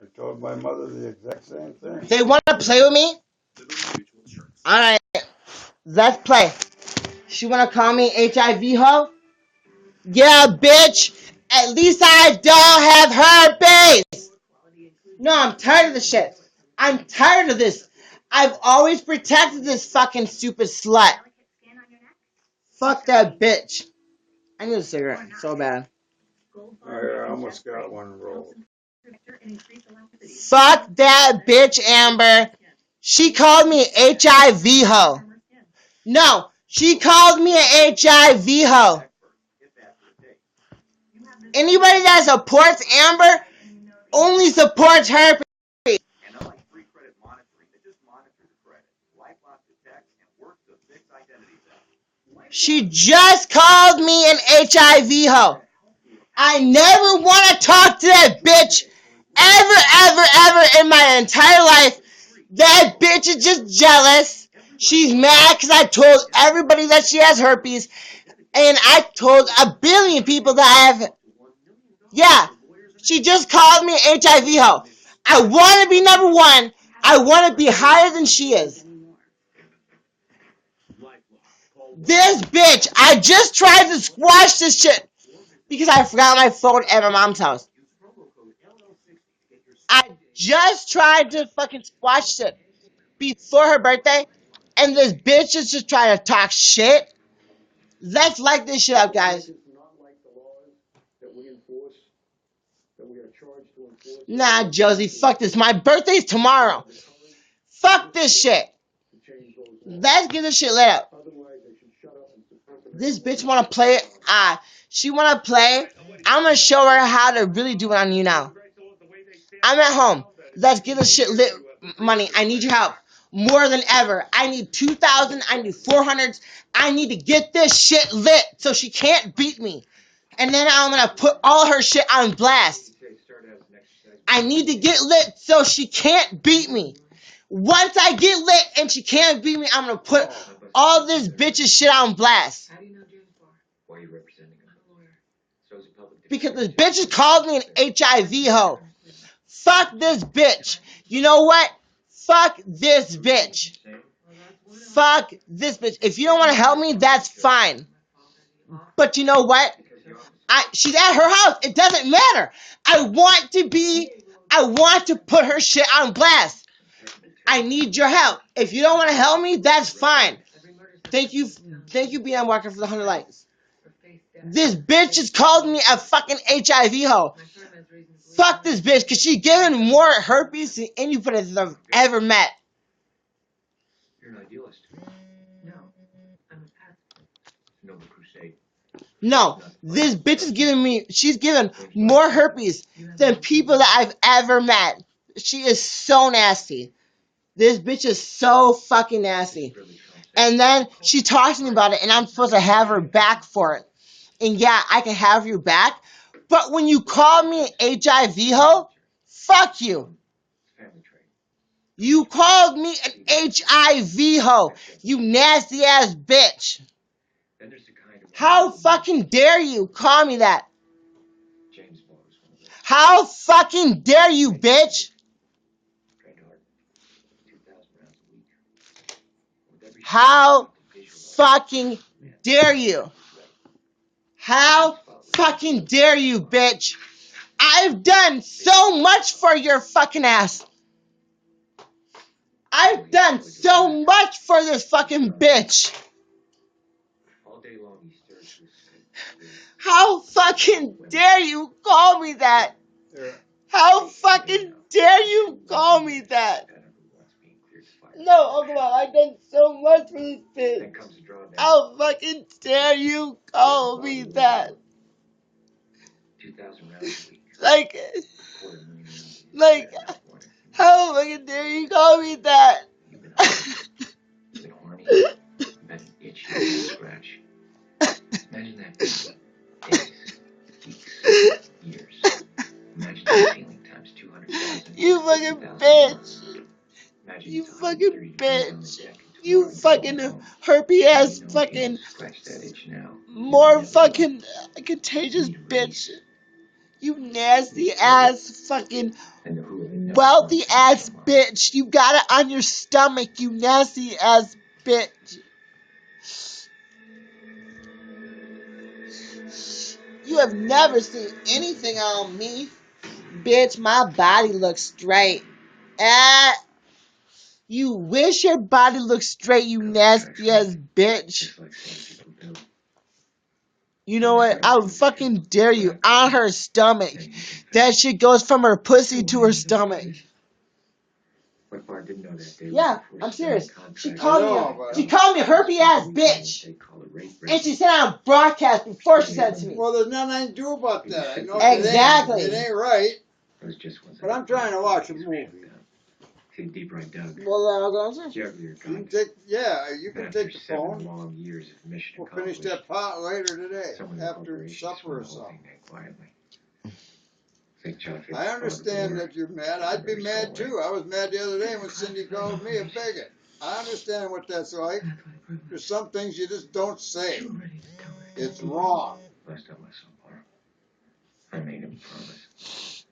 I told my mother the exact same thing. They want to play with me? Alright, let's play. She want to call me HIV hoe? Yeah, bitch. At least I don't have herpes. No, I'm tired of this shit. I'm tired of this. I've always protected this fucking stupid slut. Fuck that bitch. I need a cigarette so bad. I almost got one rolled. Fuck that bitch, Amber. She called me HIV hoe. No, she called me an HIV hoe. Anybody that supports Amber only supports herpes. She just called me an HIV hoe. I never want to talk to that bitch ever in my entire life. That bitch is just jealous. She's mad because I told everybody that she has herpes. And I told a billion people that I have. Yeah, she just called me an HIV hoe. I want to be number one. I want to be higher than she is. This bitch, I just tried to squash this shit because I forgot my phone at my mom's house. I just tried to fucking squash it before her birthday, and this bitch is just trying to talk shit. Let's light this shit up, guys. Nah, Josie, fuck this. My birthday's tomorrow. Fuck this shit. Let's get this shit lit up. This bitch wanna play it. She wanna play. I'm gonna show her how to really do it on YouNow. I'm at home. Let's get this shit lit, money. I need your help. More than ever. I need 2,000. I need 400s. I need to get this shit lit so she can't beat me. And then I'm gonna put all her shit on blast. I need to get lit so she can't beat me. Once I get lit and she can't beat me, I'm gonna put all this bitch's shit on blast. Because this bitch has called me an HIV hoe. Fuck this bitch. You know what? Fuck this bitch. Fuck this bitch. If you don't want to help me, that's fine. But you know what? She's at her house. It doesn't matter. I want to put her shit on blast. I need your help. If you don't want to help me, that's fine. Thank you, BM Walker, for the 100 likes. This bitch just called me a fucking HIV hoe. Fuck this bitch, because she's giving more herpes than anybody I've ever met. You're an idealist. No, I'm a pacifist. Noble crusade. No, this bitch is she's given more herpes than people that I've ever met. She is so nasty. This bitch is so fucking nasty. And then she talks to me about it, and I'm supposed to have her back for it. And yeah, I can have you back. But when you call me an HIV hoe, fuck you. You called me an HIV hoe, you nasty ass bitch. How fucking dare you call me that? How fucking dare you, bitch? How fucking dare you? How fucking dare you, bitch? I've done so much for your fucking ass. I've done so much for this fucking bitch. How fucking dare you call me that? How fucking dare you call me that? No, Uncle Bob, I've done so much for this bitch. How fucking dare you call me that? Like, how fucking dare you call me that? Imagine that. Days, weeks, years. Imagine that feeling times 200,000. You fucking bitch. You fucking bitch. You fucking herpes ass fucking more fucking contagious bitch. You nasty ass fucking wealthy ass bitch. You got it on your stomach, you nasty ass bitch. You have never seen anything on me. Bitch, my body looks straight. You wish your body looked straight, you nasty ass bitch. You know what? I'll fucking dare you. On her stomach. That shit goes from her pussy to her stomach. Yeah, I'm serious. She called me a herpy ass bitch. And she said on broadcast before she said it to me. Well, there's nothing I can do about that. I know Exactly. It ain't right. But I'm trying to watch a movie. Well, I'll go on. You can take the phone. We'll finish that pot later today, after supper or something. I understand that you're mad. I'd be mad too. I was mad the other day when Cindy called me a bigot. I understand what that's like. There's some things you just don't say. It's wrong.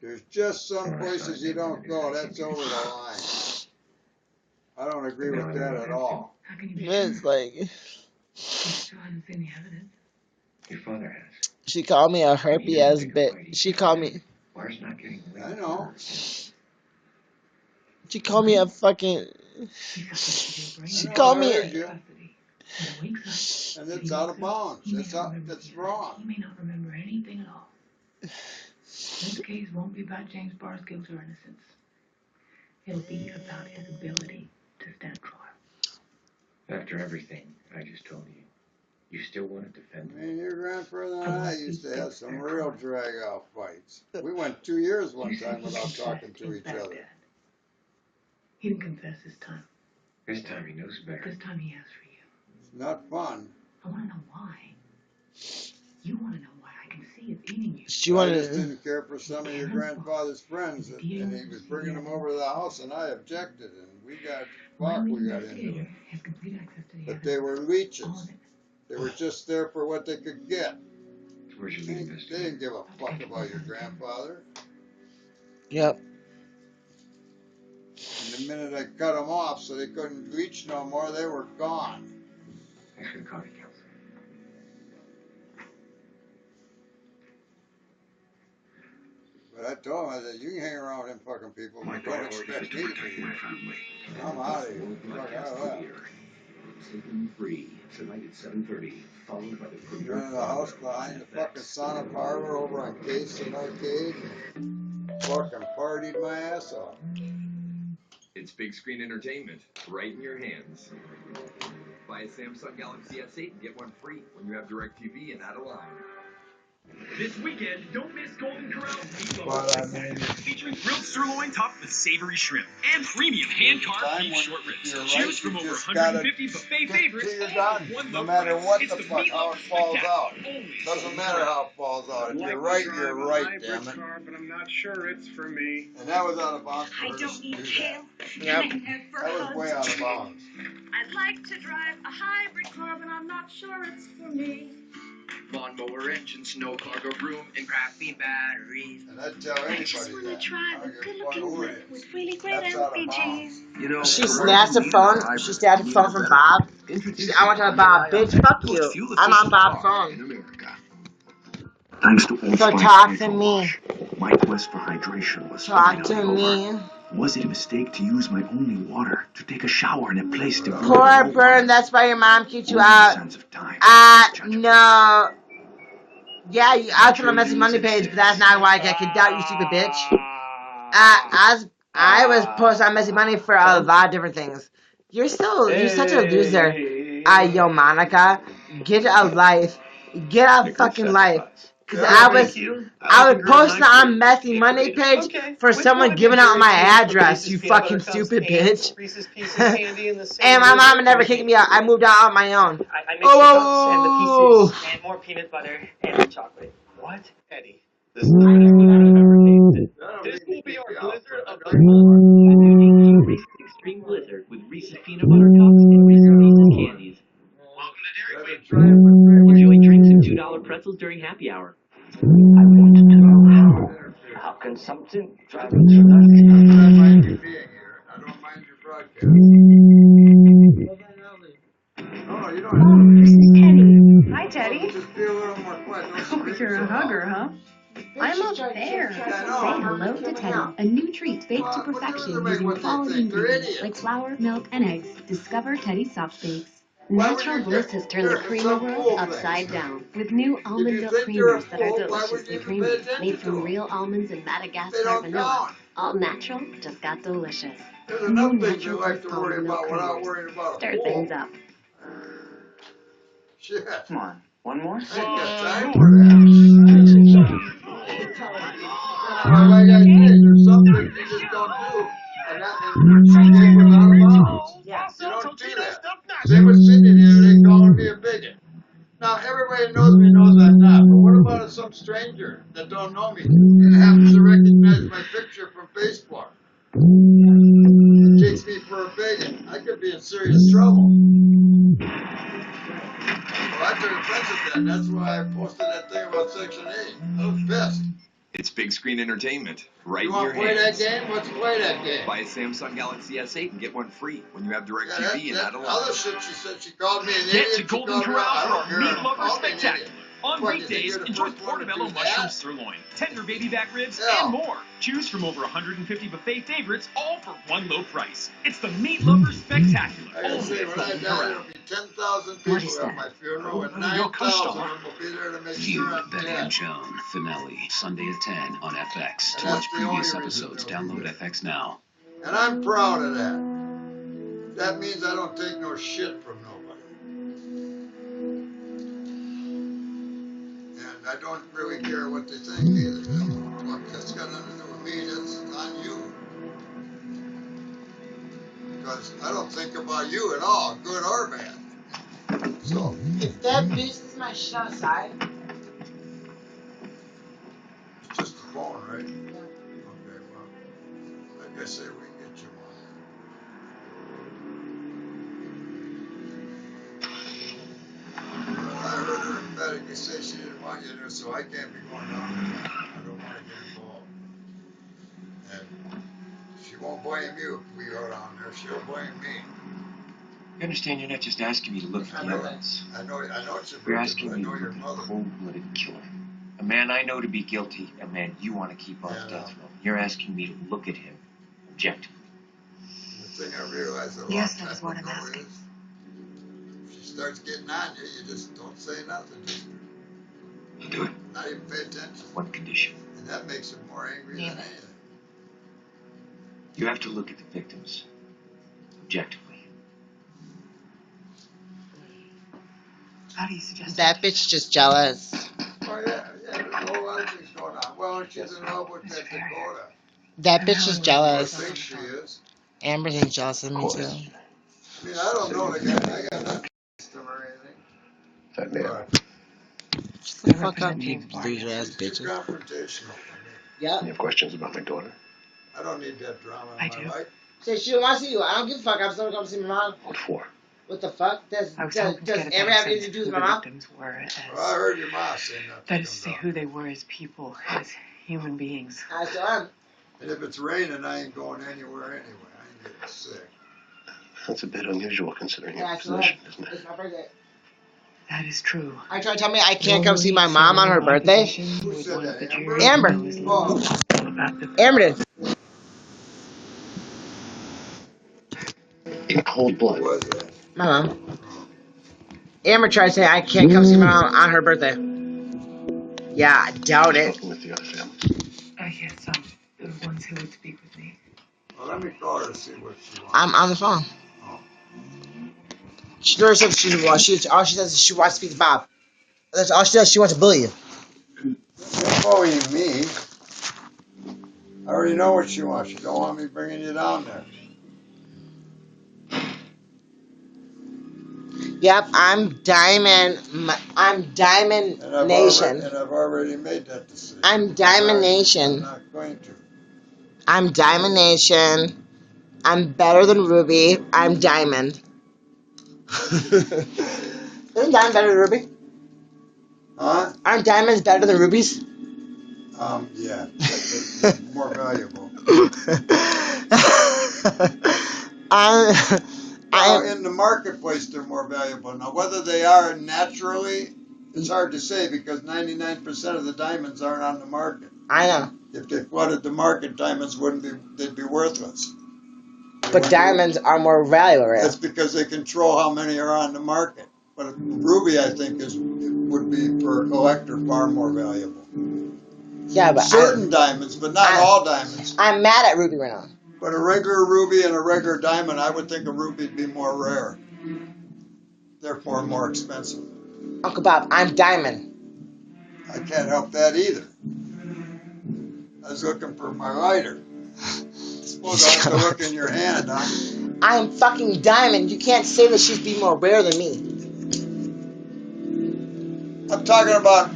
There's just some places you don't go. That's over the line. I don't agree with that at all. It's like Your father has. she called me a herpy ass bitch. She called me. I know. She called me a fucking. She called me. And it's out of bounds. That's wrong. He may not remember anything at all. This case won't be about James Barr's guilt or innocence. It'll be about his ability to stand trial. After everything I just told you, you still want to defend me? I mean, your grandfather and I used to have some real drag-out fights. We went 2 years one time without talking to each other. He didn't confess this time. This time he knows better. This time he asked for you. It's not fun. I want to know why. You want to know why. I can see it eating you. I just didn't care for some of your grandfather's friends, and he was bringing them over to the house, and I objected, and we got into it. But they were leeches. They were just there for what they could get. Where's your lead investigation? They didn't give a fuck about your grandfather. Yep. And the minute I cut them off so they couldn't reach no more, they were gone. Thanks for the coffee, Counsel. But I told him, I said, you can hang around with them fucking people, but don't expect me to be. I'm out of here. Fuck out of that. Sleeping Free, tonight at 7:30, followed by the premiere. Went in the house behind the fucking Sonic Harbor over on Case and Arcade and fucking partied my ass off. It's big screen entertainment, right in your hands. Buy a Samsung Galaxy S8 and get one free when you have DirecTV and add a line. This weekend, don't miss Golden Corral's But I mean, featuring grilled sirloin topped with savory shrimp and premium hand-carved beef short ribs. Choose from over 150 buffet favorites, all for one no low matter price. what It's the fuck, how it falls out. Doesn't matter how it falls out. If you're right, you're right, damn it. But I'm not sure it's for me. And that was out of bounds for I her don't to need do kale. Yep. I never That was way out of bounds. I'd like to drive a hybrid car, but I'm not sure it's for me. Lawnmower engines, no cargo room, and crappy batteries. And I'd tell I anybody just want to that. drive I a don't give a fuck good-looking who whip it is. with really great That's out of LPGs. bounds. You know, She snatched her phone. She snapped her phone from Bob. I want to tell Bob, bitch, fuck you. I'm on Bob's phone. Thanks to Old So Spice talk to Ultra me. Wash, my quest for hydration was Talk finally to over. me. Was it a mistake to use my only water to take a shower in a place devoid of Poor all burn, that's why your mom kicked you only out. sense of time? No. Yeah, I was on a messy Monday page, but that's not why I got kicked out, you stupid bitch. I was posted on Messy Monday for a lot of different things. You're such a loser. Yo, Monica, get a life. Get a fucking life. Cause I was posting on Messy Monday page for someone giving out my address, you fucking stupid bitch. And my mom never kicked me out. I moved out on my own. I mixed the cups and the pieces and more peanut butter and chocolate. What? Eddie, this is the best food I've ever tasted. This will be our blizzard of the Reese's Extreme Blizzard with Reese's Peanut Butter Cups and Reese's Pieces Candies. Welcome to Dairy Queen. Enjoy drinks and $2 pretzels during happy hour. I want to know how something driving I through don't mind you being here. I don't mind your broadcast. No, you don't have Oh, to. this is Teddy. Hi, Oh, Teddy. just be a little more quiet. Don't Oh, scream you're so a hugger, loud. huh? I'm up there. Yeah, I Say know. hello to Teddy, a new treat baked to What difference perfection does it make using what they quality think? They're ingredients like idiots. flour, milk, and eggs. Discover Teddy Soft Bakes. Why would Natural you bliss get has turned the here for creamer some world fool upside things? down with new If almond you milk think you're a creamers that are fool, why would deliciously you even pay creamy, attention made from to them? real almonds and They Madagascar don't vanilla. count. All natural, just got delicious. There's New enough things you natural like bliss to worry almond milk about without creamers. worrying about a Stir fool. things up. Shit. Come on, one more? I ain't got time for that. Well, like I say, there's some things you just don't do. And you stay without a bounds. You don't do that. Same with Cindy the other day calling me a bigot. Now, everybody knows me knows I'm not, but what about some stranger that don't know me and happens to recognize my picture from Facebook? Takes me for a bigot. I could be in serious trouble. Well, I took offense at that. That's why I posted that thing about Section 8. I was pissed. It's big screen entertainment right You in want your to play hands. that game? Let's play that game. Buy a Samsung Galaxy S8 and get one free when you have DirecTV Yeah, and that add a other line. shit she said, she called me an Get idiot. to She Golden called me, Corral I for don't our care. Meat Lover Call me an Spectacular. idiot. On What, you think weekdays, you're the enjoy first one to portobello do mushroom that? sirloin, tender baby back ribs, Yeah. and more. Choose from over 150 buffet favorites, all for one low price. It's the Meat Lover Spectacular. Like I Only say, at when I Golden die, Corral. there'll be 10,000 What people is at that? my funeral, and Your 9,000 customer. of them will be there to make View sure I'm Betty dead. and Joan finale Sunday at 10 on FX. To And watch that's the only previous reason episodes, they'll be download there. FX now. And I'm proud of that. That means I don't take no shit from nobody. And I don't really care what they think either. That's got nothing to do with me. That's on you. Because I don't think about you at all, good or bad. So, If that bitch is my shit outside. it's just a phone, right? Yeah. Okay, well, like I say, we can get you one. I heard her emphatically say she didn't want you there, so I can't be going down there. I don't want to get involved. And she won't blame you if we go down there. She'll blame me. You understand you're not just asking me to look at the evidence. I know it's your You're birthday, asking but I me know to your look at a mother. cold-blooded killer. A man I know to be guilty, a man you want to keep off death row. You're asking me to look at him objectively. The thing I realized a long Yes, time that is what I'm ago asking. is, if she starts getting on you, you just don't say nothing. Just I'll do it. not even pay attention. One condition. And that makes her more angry than anything. You have to look at the victims objectively. How do you suggest That bitch just jealous. Oh yeah, there's a whole lot of things going on. Well, she's in love with that Dakota. That bitch is I jealous. think she is. Amber thinks jealous of me too. I mean, I don't know the guy. I got nothing against him or anything. That man. But Shut the fuck up, you loser ass she's too bitches. confrontational for me. Yep. You have questions about my daughter? I don't need that drama in my life. Say she don't want to see you. I don't give a fuck. I'm still gonna come see my mom. What for? What the fuck? Does I was hoping to Amber get a better have sense anything to of do who with the my mom? victims were as, Well, I heard your ma say nothing. that is to say, who they were as people, as human beings. I still am. And if it's raining, I ain't going anywhere anyway. I ain't getting sick. That's a bit unusual considering Yeah, I your still am. position, isn't it? It's my birthday. That is true. Are you trying to tell me I can't come see my mom on her birthday? Who said that, Amber? Amber. Oh. Amber did. In cold Who blood. was that? My mom. Amber tried to say I can't come see my mom on her birthday. Yeah, I doubt it. Talking with the other family. Yes, the ones who would speak with me. Well, let me call her to see what she wants. I'm on the phone. Oh. She never said all she says is she wants to speak to Bob. That's all she does. She wants to bully you. You're bullying me. I already know what she wants. She don't want me bringing you down there. Yep, I'm Diamond. I'm Diamond Nation. And I've already made that decision. I'm Diamond I'm Nation. not going to. I'm Diamond Nation. I'm better than Ruby. I'm Diamond. Isn't Diamond better than Ruby? Huh? Aren't diamonds better than rubies? Yeah, they're more valuable. Well, in the marketplace, they're more valuable. Now, whether they are naturally, it's hard to say because 99% of the diamonds aren't on the market. I know. If they flooded the market, diamonds wouldn't be, they'd be worthless. But diamonds are more valuable, right? That's because they control how many are on the market. But a ruby, I think, would be for a collector far more valuable. Yeah, but certain diamonds, but not all diamonds. I'm mad at ruby right now. But a regular ruby and a regular diamond, I would think a ruby would be more rare. Therefore, more expensive. Uncle Bob, I'm diamond. I can't help that either. I was looking for my lighter. I suppose I have to look in your hand, huh? I'm fucking diamond. You can't say that she's be more rare than me. I'm talking about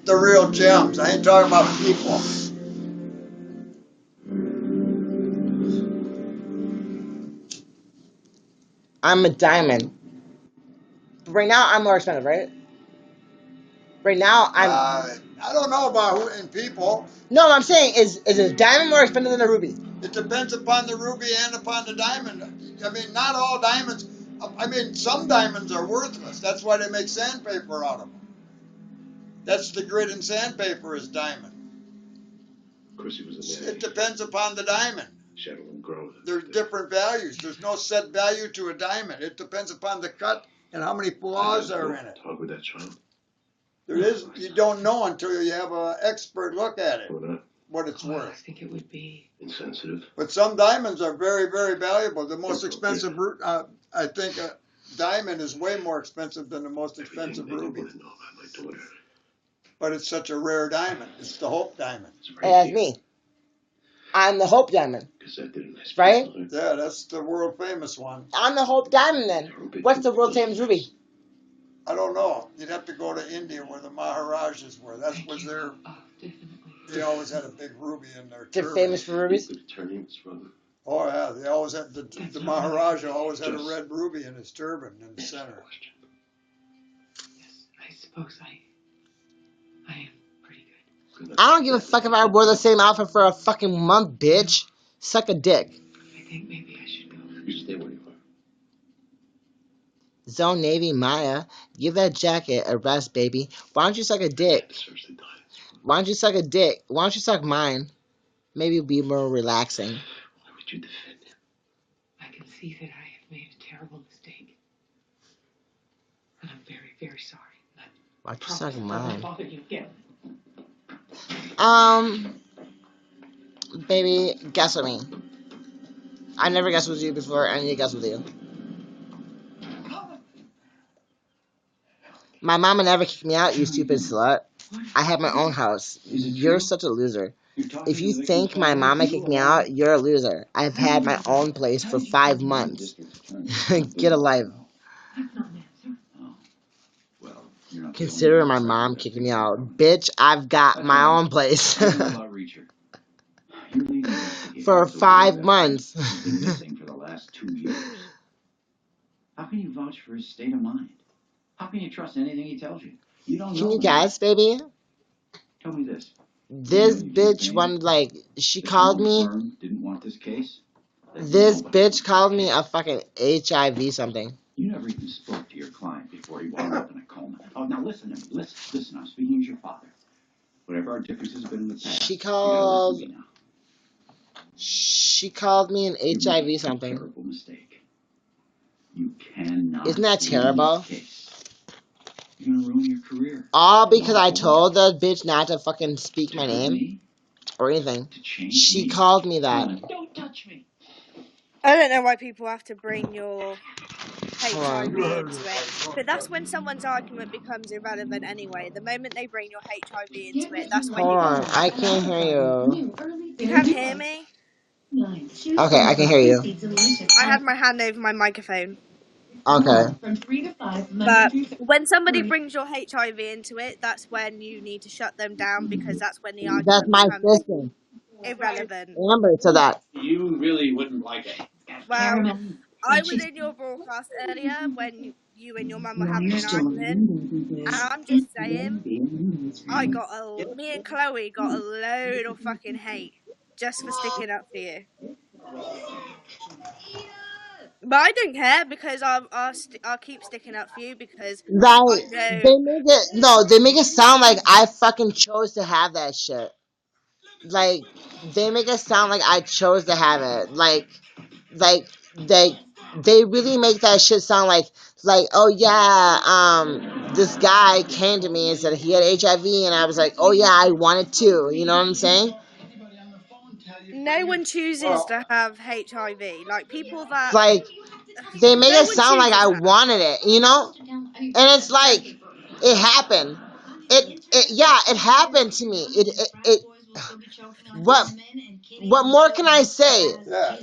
the real gems. I ain't talking about people. I'm a diamond. But right now, I'm more expensive, right? Right now, I'm... I don't know about who in people. No, what I'm saying is a diamond more expensive than a ruby? It depends upon the ruby and upon the diamond. I mean, not all diamonds. I mean, some diamonds are worthless. That's why they make sandpaper out of them. That's the grit in sandpaper is diamond. Of course, he was a It depends upon the diamond. Shadow and growth. There's different values. There's no set value to a diamond. It depends upon the cut and how many flaws are in it. Talk with that child. There is. You don't know until you have an expert look at it. What it's worth. I think it would be insensitive. But some diamonds are very, very valuable. The most expensive, I think, a diamond is way more expensive than the most expensive ruby. But it's such a rare diamond. It's the Hope diamond. Hey, that's me. I'm the Hope diamond. Right? Yeah, that's the world famous one. I'm the Hope diamond then. What's the world famous ruby? I don't know. You'd have to go to India where the Maharajas were. That was their. They always had a big ruby in their turban. They're famous for rubies? Oh, yeah. They always had, the Maharaja always had a red ruby in his turban in the center. Yes, I suppose I am pretty good. I don't give a fuck if I wore the same outfit for a fucking month, bitch. Suck a dick. I think maybe I should go. You stay where you are. Zone Navy Maya, give that jacket a rest, baby. Why don't you suck a dick? Why don't you suck a dick? Why don't you suck mine? Maybe it'll be more relaxing. Why would you defend him? I can see that I have made a terrible mistake. And I'm very, very sorry. Why don't you suck mine? Bother you again. Baby, guess with me. I never guessed with you before, I need to guess with you. My mama never kicked me out, you stupid slut. I have my own house. You're such a loser. If you think my mama kicked me out, you're a loser. I've had my own place for 5 months. Get a life. Consider my mom kicking me out. Bitch, I've got my own place. For 5 months. Been missing for the last 2 years. How can you vouch for his state of mind? How can you trust anything he tells you? You don't know. Can you guess, baby? Tell me this. This bitch wanted, like, she called me. Didn't want this case. This bitch called me a fucking HIV something. You never even spoke to your client before he wound up in a coma. Oh, now listen to me. Listen. I'm speaking as your father. Whatever our differences have been in the past. She called me an HIV something. Terrible mistake. You cannot. Isn't that terrible? You're gonna ruin your career. All because I told the bitch not to fucking speak my name or anything. She called me that. Don't touch me. I don't know why people have to bring your HIV into it, but that's when someone's argument becomes irrelevant anyway. The moment they bring your HIV into it, that's when Hold on, I can't hear you. You can't hear me? Okay, I can hear you. I had my hand over my microphone. Okay. But when somebody brings your HIV into it, that's when you need to shut them down because that's when the argument That's my becomes sister. irrelevant. Remember to that. You really wouldn't like it. Well, I was in your broadcast earlier when you and your mum were having an argument, and I'm just saying, me and Chloe got a load of fucking hate just for sticking up for you. But I don't care because I'll keep sticking up for you because Like, I know. they make it sound like I fucking chose to have that shit. Like, they make it sound like I chose to have it. Like, they really make that shit sound like, oh yeah, this guy came to me and said he had HIV, and I was like, oh yeah, I want it too. You know what I'm saying? No one chooses to have HIV. Like, people that. Like, they make No it one sound like chooses I that. wanted it, you know? And it's like, it happened. It happened to me. What more can I say? Yeah,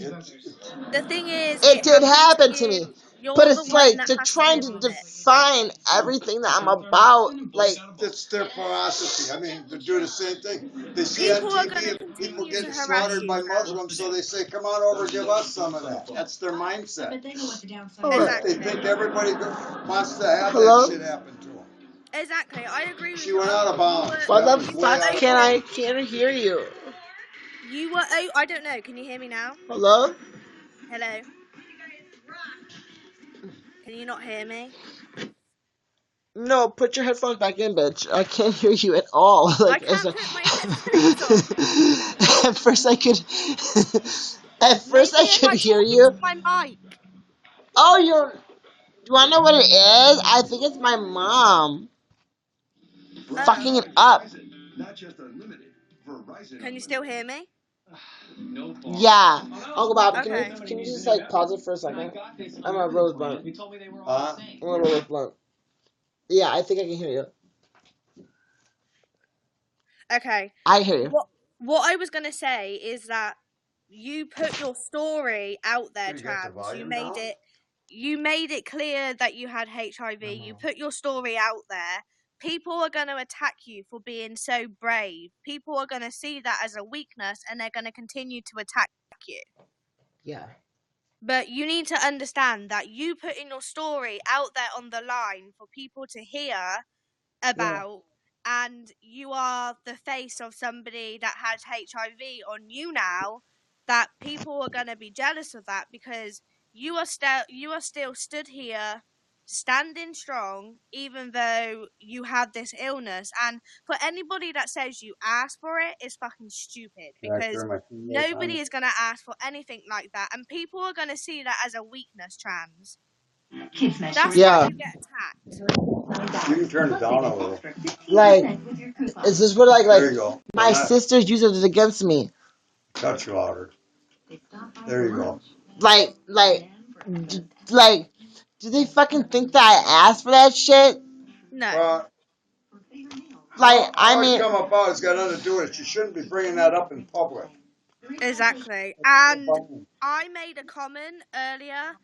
The thing is, It it did happened to happen to me. you. But You're the it's one like, that they're has to trying live to with it. define everything that I'm about. Like, it's their philosophy. I mean, to do the same thing. They see on People are going TV to of people continue to getting harass slaughtered you by though. Muslims, so they say, come on over, give us some of that. That's their mindset. They Exactly. think everybody wants to have that hello? shit happen to them. Exactly. I agree with She you. went out of bounds. Why That the was way fuck out of Open. bounds. can't hear you? You were. Oh, I don't know. Can you hear me now? Hello? Hello. Can you not hear me? No, put your headphones back in, bitch. I can't hear you at all. I Like, can't put my headphones on. at first I could, at first Maybe I am could I hear talking to you. my mic? Oh, do I know what it is? I think it's my mom Oh. fucking it up. Can you still hear me? Yeah. Uncle Bob, Okay. can you just like pause it for a second? I'm gonna roll this blunt. I'm gonna roll this blunt. Yeah, I think I can hear you. Okay. I hear you. What I was gonna say is that you put your story out there, Can you get the trans. volume down? You made it clear that you had HIV. You put your story out there. People are going to attack you for being so brave. People are going to see that as a weakness and they're going to continue to attack you. Yeah. But you need to understand that you putting your story out there on the line for people to hear about, and you are the face of somebody that has HIV on YouNow, that people are going to be jealous of that because you are still stood here standing strong even though you have this illness. And for anybody that says you asked for it is fucking stupid, because nobody is going to ask for anything like that, and people are going to see that as a weakness, trans. That's why you get attacked. You can turn it down a little. Like, is this what There you go. my sisters use it against me? Touch louder. There you go. Like, do they fucking think that I asked for that shit? No. Like, how it come about, it's got nothing to do with it. You shouldn't be bringing that up in public. Exactly. And I made a comment earlier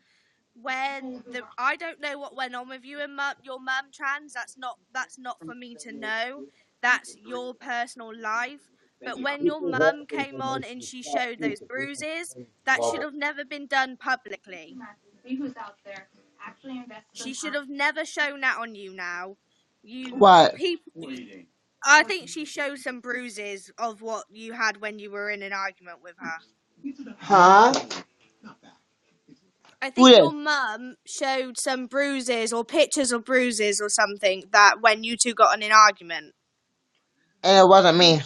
when I don't know what went on with you and your mum, trans. That's not for me to know. That's your personal life. But when your mum came on and she showed those bruises, that should have never been done publicly. She should have never shown that on YouNow. What? I think she showed some bruises of what you had when you were in an argument with her. Huh? I think your mum showed some bruises or pictures of bruises or something that when you two got in an argument. And it wasn't me.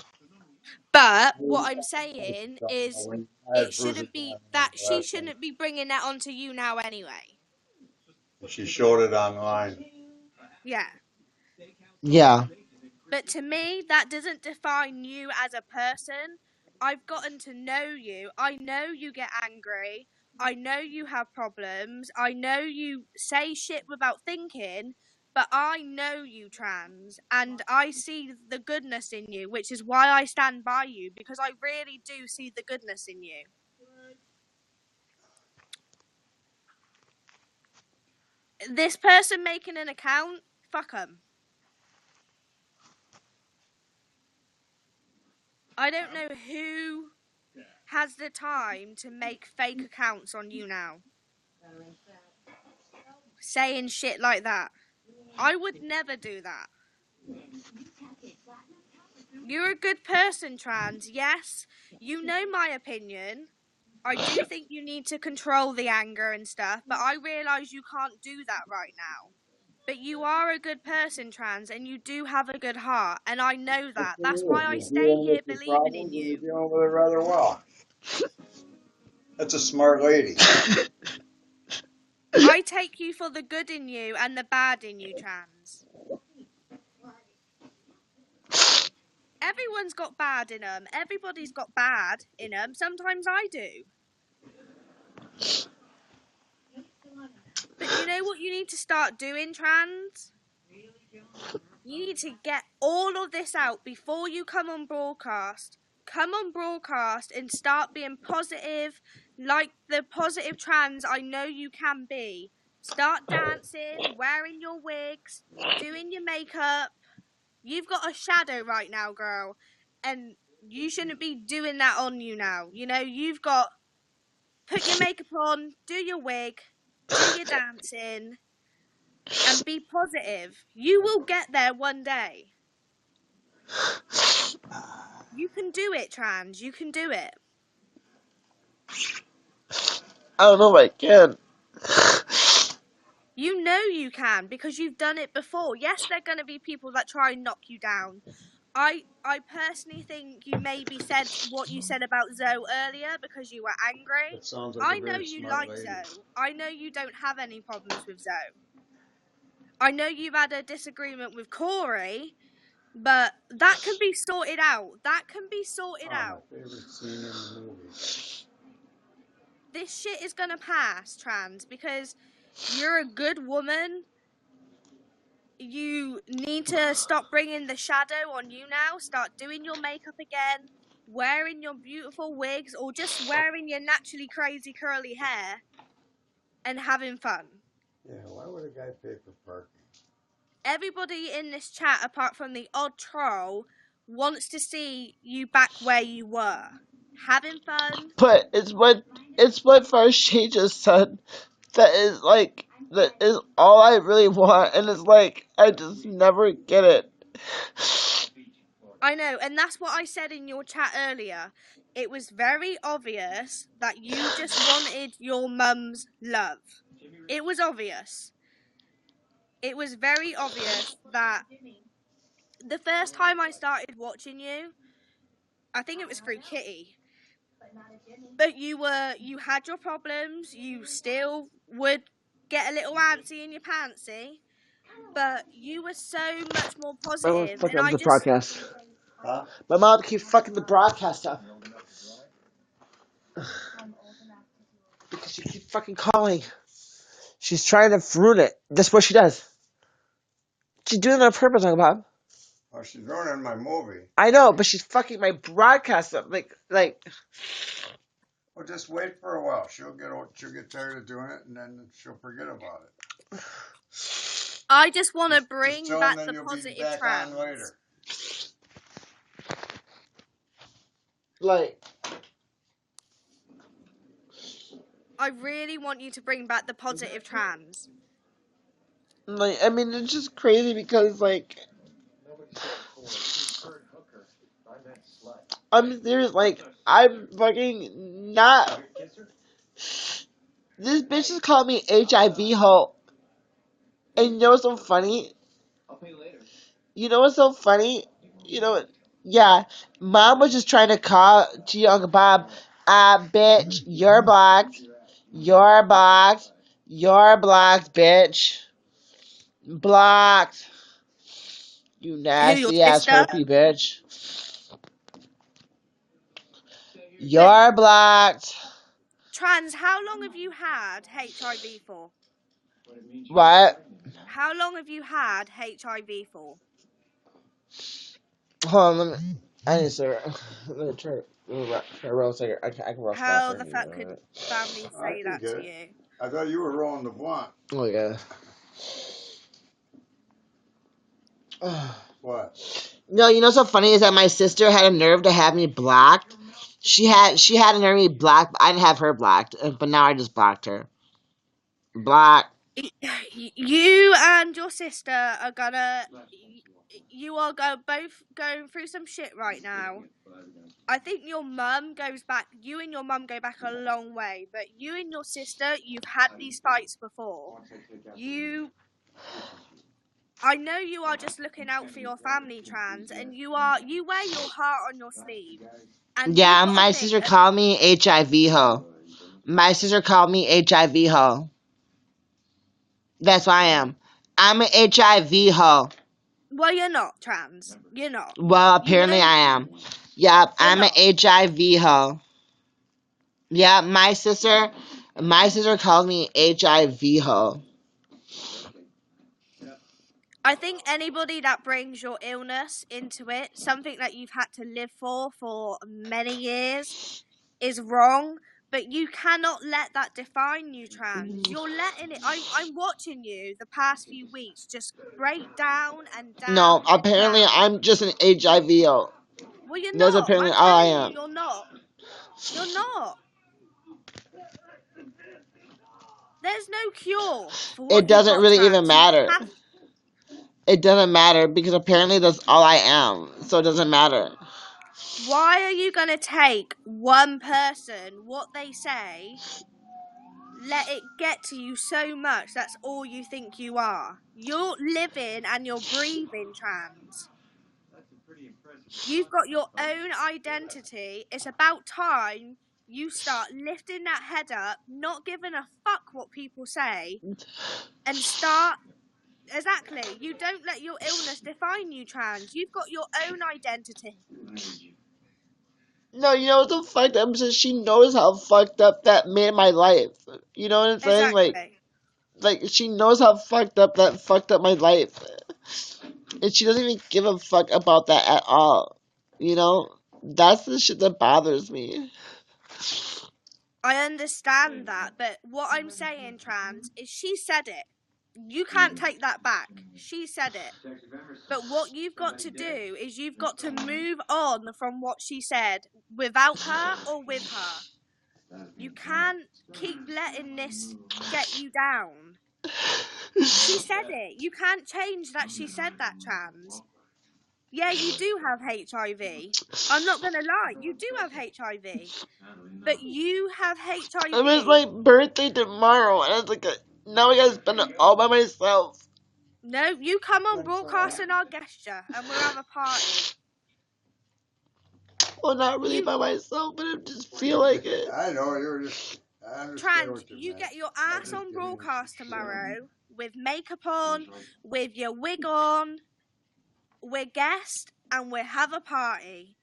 But what I'm saying is it shouldn't be that she shouldn't be bringing that onto YouNow anyway. She showed it online. Yeah. Yeah. But to me, that doesn't define you as a person. I've gotten to know you. I know you get angry. I know you have problems. I know you say shit without thinking. But I know you, trans, and I see the goodness in you, which is why I stand by you, because I really do see the goodness in you. This person making an account, fuck them. I don't know who has the time to make fake accounts on YouNow. saying shit like that. I would never do that. You're a good person, trans. Yes, you know my opinion. I do think you need to control the anger and stuff, but I realise you can't do that right now. But you are a good person, trans, and you do have a good heart, and I know that. That's why I You're stay dealing here with your believing in problems and you're you. dealing with it rather well. That's a smart lady. I take you for the good in you and the bad in you, trans. Everyone's got bad in them. Everybody's got bad in them. Sometimes I do. But you know what you need to start doing, trans? You need to get all of this out before you come on broadcast. Come on broadcast and start being positive, like the positive trans I know you can be. Start dancing, wearing your wigs, doing your makeup. You've got a shadow right now, girl, and you shouldn't be doing that on you now. You know, you've got put your makeup on, do your wig, do your dancing, and be positive. You will get there one day. You can do it, trans. You can do it. I don't know if I can. You know you can because you've done it before. Yes, there are going to be people that try and knock you down. I personally think you maybe said what you said about Zoe earlier because you were angry. That sounds like I a know very you smart like lady. Zoe. I know you don't have any problems with Zoe. I know you've had a disagreement with Corey, but that can be sorted out. That can be sorted out. My favorite scene in the movie. This shit is gonna pass, trans, because you're a good woman. You need to stop bringing the shadow on you now. Start doing your makeup again, wearing your beautiful wigs, or just wearing your naturally crazy curly hair and having fun. Yeah, why would a guy pay for parking? Everybody in this chat, apart from the odd troll, wants to see you back where you were. Having fun. But it's what First She just said. That is all I really want, and it's like I just never get it. I know, and that's what I said in your chat earlier. It was very obvious that you just wanted your mum's love. It was obvious. It was very obvious that the first time I started watching you, I think it was through Kitty. But you had your problems, you still would get a little antsy in your pantsy, but you were so much more positive, and I The just... broadcast. Huh? My mom keeps fucking the broadcast up. Because she keeps fucking calling. She's trying to ruin it. That's what she does. She's doing it on purpose, Uncle Bob. Oh, she's ruining my movie. I know, but she's fucking my broadcast up. Like. Well, just wait for a while. She'll get tired of doing it, and then she'll forget about it. I just want to Just bring tell back them the you'll positive be back trans. on later. I really want you to bring back the positive trans. I mean, it's just crazy because, I'm serious, I'm fucking not. This bitch just called me HIV hoe. And you know what's so funny? You know what's so funny? You know what? Yeah, mom was just trying to call to Uncle Bob. Bitch, you're blocked. You're blocked. You're blocked, bitch. Blocked. You Who, your nasty ass sister? herpy bitch. But You're blocked. trans, how long have you had HIV for? What? How long have you had HIV for? Hold on, I need to let me try to roast here. I can roast How faster. the fuck could family I say can that get to it. you? I thought you were rolling the blunt. Oh yeah. What? No, you know what's so funny is that my sister had a nerve to have me blocked. She had a nerve to be blocked, but I didn't have her blocked. But now I just blocked her. Black. You and your sister are gonna. You are both going through some shit right now. I think your mum goes back. You and your mum go back a long way, but you and your sister, you've had these fights before. I know you are just looking out for your family, trans, and you wear your heart on your sleeve. And Yeah, my sister called me HIV hoe. My sister called me HIV hoe. That's why I am. I'm an HIV hoe. Well, you're not trans. You're not. Well, apparently I am. Yep, I'm an HIV hoe. Yeah, my sister called me HIV hoe. I think anybody that brings your illness into it, something that you've had to live for many years, is wrong. But you cannot let that define you, trans. You're letting it. I'm watching you the past few weeks just break down and down. No, apparently I'm just an HIV-o. Well, you're That's not. apparently I'm all I telling am. you, you're not. You're not. There's no cure for what It doesn't really even matter. It doesn't matter because apparently that's all I am. So it doesn't matter. Why are you going to take one person, what they say, let it get to you so much that's all you think you are? You're living and you're breathing, trans. You've got your own identity. It's about time you start lifting that head up, not giving a fuck what people say, and start. Exactly. You don't let your illness define you, trans. You've got your own identity. No, you know what's so fucked up? She knows how fucked up that made my life. You know what I'm saying? Exactly. Like she knows how fucked up that fucked up my life. And she doesn't even give a fuck about that at all. You know? That's the shit that bothers me. I understand that, but what I'm saying, trans, is she said it. You can't take that back. She said it. But what you've got to do is you've got to move on from what she said, without her or with her. You can't keep letting this get you down. She said it. You can't change that she said that, trans. Yeah, you do have HIV. I'm not going to lie. You do have HIV. But you have HIV. It was my birthday tomorrow, and I was like, now I gotta spend it all by myself. No, you come on broadcasting our gesture, and we'll have a party. Well, not really by myself, but I just feel like it. I know, you're just... Trans, you get your ass on broadcast tomorrow, with makeup on, with your wig on, we're guest, and we'll have a party.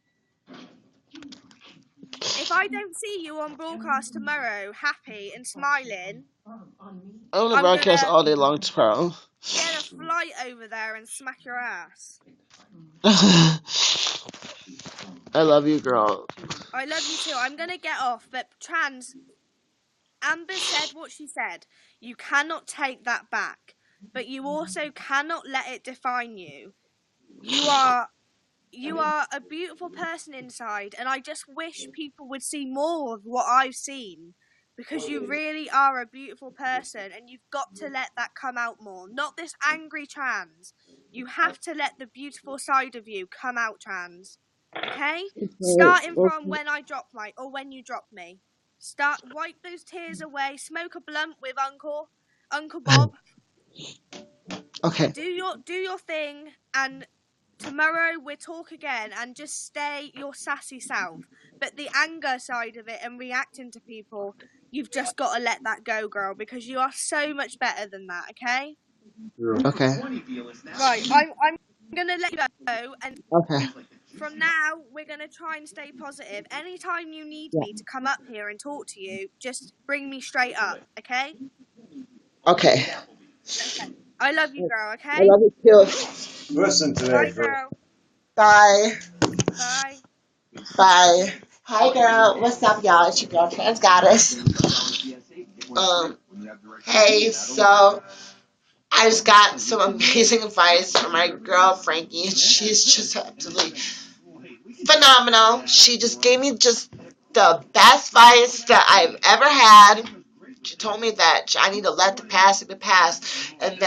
If I don't see you on broadcast tomorrow, happy and smiling, I'm gonna broadcast all day long tomorrow. Get a flight over there and smack your ass. I love you, girl. I love you too. I'm gonna get off, but trans, Amber said what she said. You cannot take that back, but you also cannot let it define you. You are a beautiful person inside, and I just wish people would see more of what I've seen, because you really are a beautiful person, and you've got to let that come out more. Not this angry trans. You have to let the beautiful side of you come out, trans. Okay? Starting from when you drop me. Wipe those tears away. Smoke a blunt with Uncle Bob. Okay. Do your thing, and tomorrow we'll talk again, and just stay your sassy self. But the anger side of it and reacting to people, you've just got to let that go, girl, because you are so much better than that, okay? Okay. Right, I'm going to let you go, and Okay. from now, we're going to try and stay positive. Anytime you need me to come up here and talk to you, just bring me straight up, okay? Okay. Okay. I love you, girl, okay? I love you too. Listen to Bye, that, girl. Bye. Bye. Bye. Hi, girl. What's up, y'all? It's your girl, Trans Goddess. Hey, so I just got some amazing advice from my girl, Frankie. She's just absolutely phenomenal. She just gave me just the best advice that I've ever had. She told me that I need to let the past be the past, and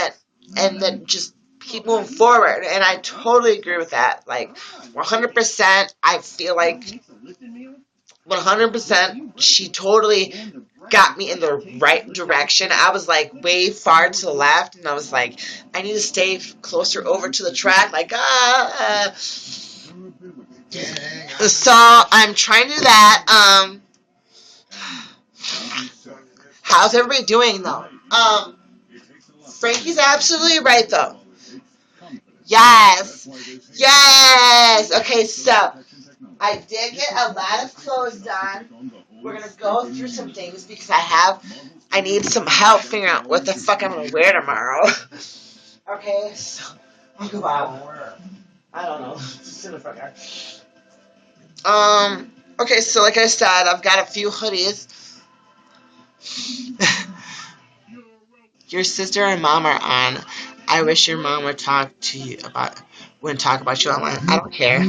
then just keep moving forward. And I totally agree with that. Like 100%. I feel like 100%. She totally got me in the right direction. I was like way far to the left, and I was like, I need to stay closer over to the track. Like So I'm trying to do that. How's everybody doing though? Frankie's absolutely right though. Yes. Yes. Okay, so I did get a lot of clothes done. We're gonna go through some things because I need some help figuring out what the fuck I'm gonna wear tomorrow. Okay, so Uncle Bob. I don't know. It's in the front yard. Okay, so like I said, I've got a few hoodies. Your sister and mom are on. I wish your mom would talk to you wouldn't talk about you online. I don't care.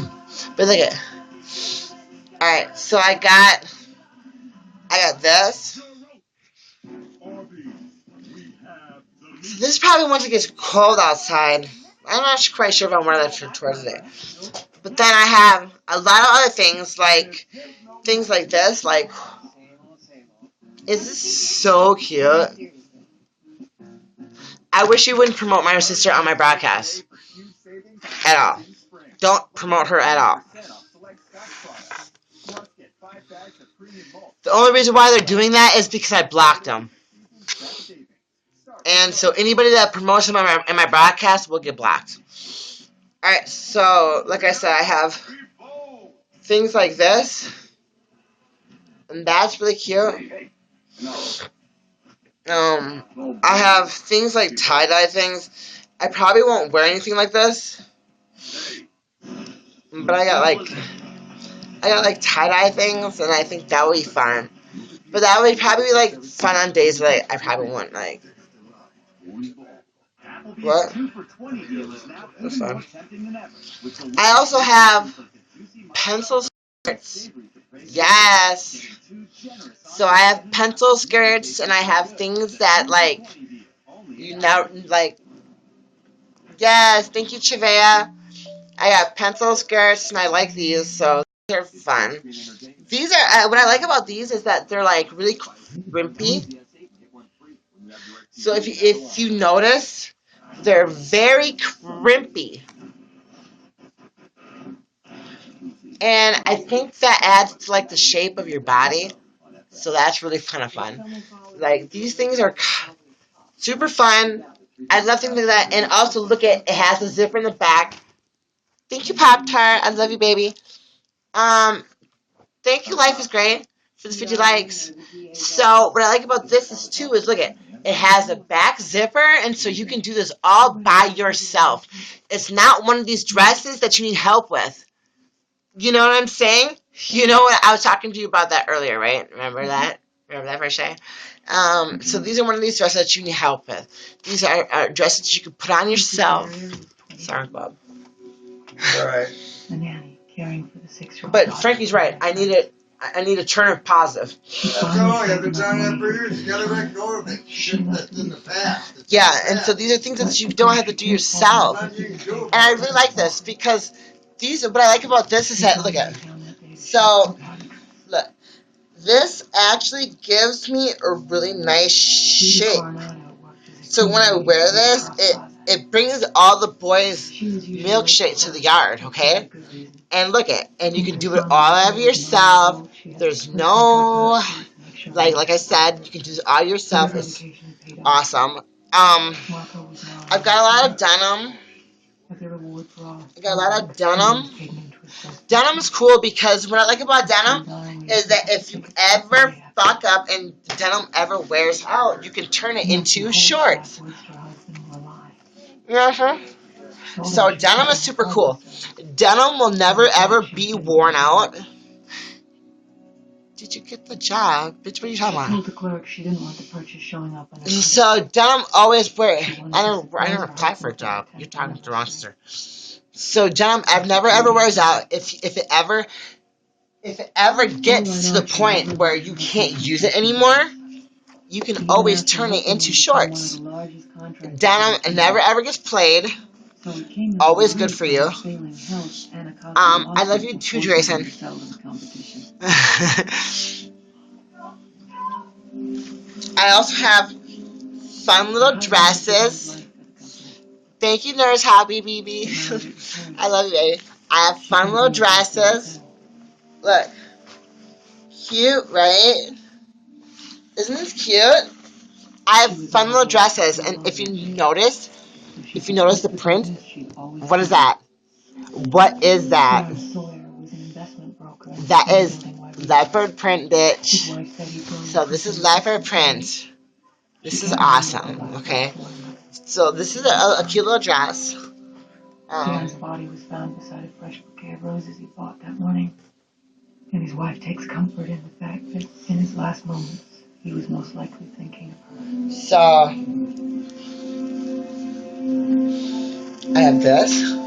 But look at. Alright, so I got this. So this is probably once it gets cold outside. I'm not quite sure if I'm wearing that for towards today. But then I have a lot of other things like this. Like, is this so cute? I wish you wouldn't promote my sister on my broadcast at all. Don't promote her at all. The only reason why they're doing that is because I blocked them. And so anybody that promotes them in my broadcast will get blocked. Alright, so like I said, I have things like this. And that's really cute. I have things like tie-dye things. I probably won't wear anything like this. But I got like tie-dye things, and I think that would be fun. But that would probably be like fun on days that I probably wouldn't like. What? That's fun. I also have pencil skirts. Yes. So I have pencil skirts, and I have things that like Yes, thank you, Chivea. I have pencil skirts, and I like these, so they're fun. These are what I like about these is that they're like really crimpy. So if you notice, they're very crimpy. And I think that adds to like the shape of your body. So that's really kind of fun. Like these things are super fun. I love things like that. And also look at, it has a zipper in the back. Thank you, Pop-Tart. I love you, baby. Thank you, Life is Great, for the 50 likes. So what I like about this is look at, it has a back zipper, and so you can do this all by yourself. It's not one of these dresses that you need help with. You know what I'm saying? You know what? I was talking to you about that earlier, right? Remember that? Remember that, Rashay? So these are one of these dresses that you need help with. These are dresses you can put on yourself. Sorry, Bob. Right. The nanny caring for the 6-year-old. But Frankie's right. I need to turn it positive. That's all. I've been telling that for years. You gotta let go of it. Shit that's in the past. Yeah, and so these are things that you don't have to do yourself. And I really like this because what I like about this is that, look at it. So, look. This actually gives me a really nice shape. So when I wear this, it brings all the boys' milkshake to the yard, okay? And look at, and you can do it all of yourself. There's no, like I said, you can do it all yourself. It's awesome. I've got a lot of denim. Denim is cool because what I like about denim is that if you ever fuck up and denim ever wears out, you can turn it into shorts. Yeah, so denim is super cool. Denim will never ever be worn out. Did you get the job? Bitch, what are you talking about? She told the clerk she didn't want the purchase showing up on her. So denim always wear. I don't apply for a job. You're talking to the wrong sister. So denim never ever wears out. If it ever gets to the point where you can't use it anymore, you can always turn it into shorts. Denim never ever gets played. Always good for you. I love you too, Grayson. I also have fun little dresses. Thank you, Nurse Happy BB. I love you, baby. I have fun little dresses. Look. Cute, right? Isn't this cute? I have fun little dresses, and if you notice the print, what is that? What is that? That is leopard print, bitch. So this is leopard print. This is awesome, okay? So this is a cute little dress. Dan's body was found beside a fresh bouquet of roses he bought that morning. And his wife takes comfort in the fact that in his last moments, he was most likely thinking of her. So, I have this.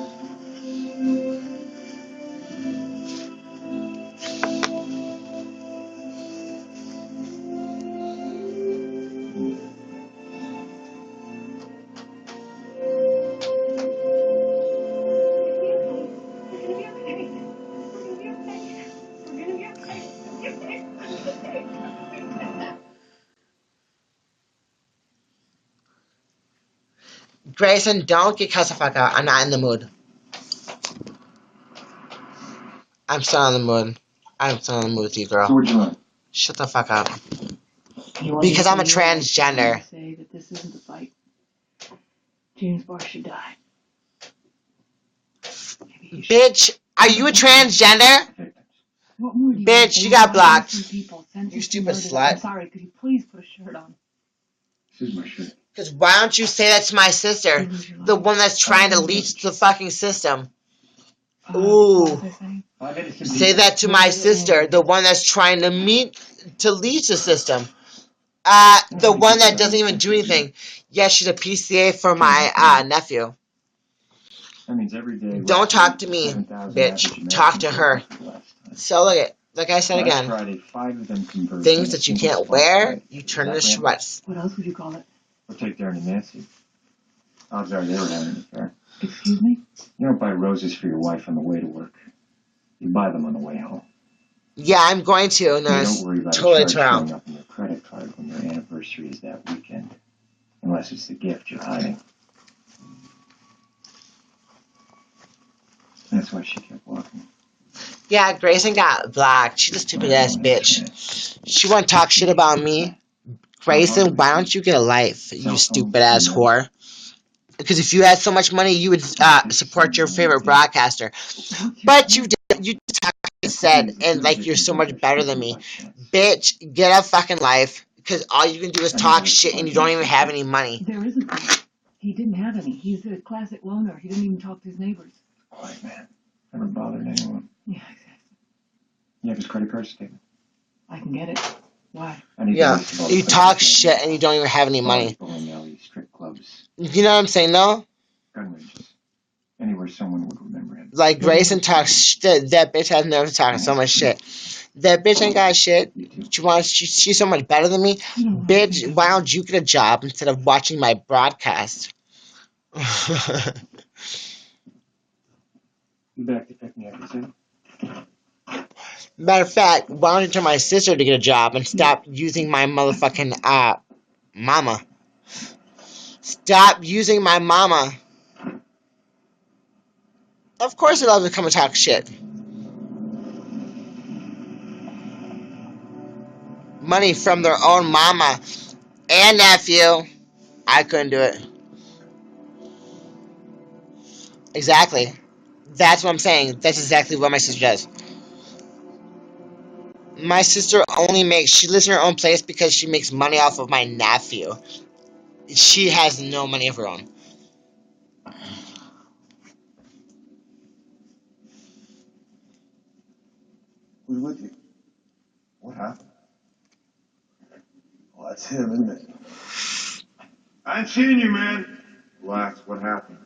Grayson, don't get cussed the fuck out. I'm not in the mood. I'm still in the mood. I'm still in the mood with you, girl. So what'd you learn? Shut the fuck up. Because I'm a transgender. Say that this isn't a fight. James Barr should die. Bitch, are you a transgender? What more do you Bitch, you got blocked. You stupid slut. I'm sorry, could you please put a shirt on? This is my shirt. Because why don't you say that to my sister? The one that's trying to leech the fucking system. Ooh. Say that to my sister, the one that's trying to leech the system. The one that doesn't even do anything. Yes, she's a PCA for my nephew. That means every day. Don't talk to me, bitch. Talk to her. So like I said again, Friday, 5 of them converged. things that you can't wear, you turn into sweats. What else would you call it? We'll take Darren and Nancy. Odds are they were having an affair. Excuse me? You don't buy roses for your wife on the way to work. You buy them on the way home. Yeah, I'm going to. No, don't worry about totally a charge tomorrow. showing up on your credit card when your anniversary is that weekend. Unless it's the gift you're hiding. That's why she kept walking. Yeah, Grayson got blocked. She's a stupid ass bitch. She won't talk shit about me. Grayson, why don't you get a life, you stupid ass whore? Because if you had so much money, you would support your favorite broadcaster. But you did. You said, and like you're so much better than me. Bitch, get a fucking life. Because all you can do is talk shit and you don't even have any money. There isn't any. He didn't have any. He's a classic loner. He didn't even talk to his neighbors. Quiet man. Never bothered anyone. Yeah, exactly. You have his credit card statement? I can get it. Why? Yeah, you talk shit and you don't even have any money. Strip clubs. You know what I'm saying, no? Gun ranges. Anywhere someone would remember him. Like Grayson talks shit. That bitch has never talking so much shit. That bitch ain't got shit. She's so much better than me. Bitch, why don't you get a job instead of watching my broadcast? You back to pick me up, you Matter of fact, why don't you tell my sister to get a job and stop using my motherfucking mama? Stop using my mama. Of course they love to come and talk shit. Money from their own mama and nephew. I couldn't do it. Exactly. That's what I'm saying. That's exactly what my sister does. My sister she lives in her own place because she makes money off of my nephew. She has no money of her own. Who's with you? What happened? Well, that's him, isn't it? I ain't seen you, man. Relax, what happened?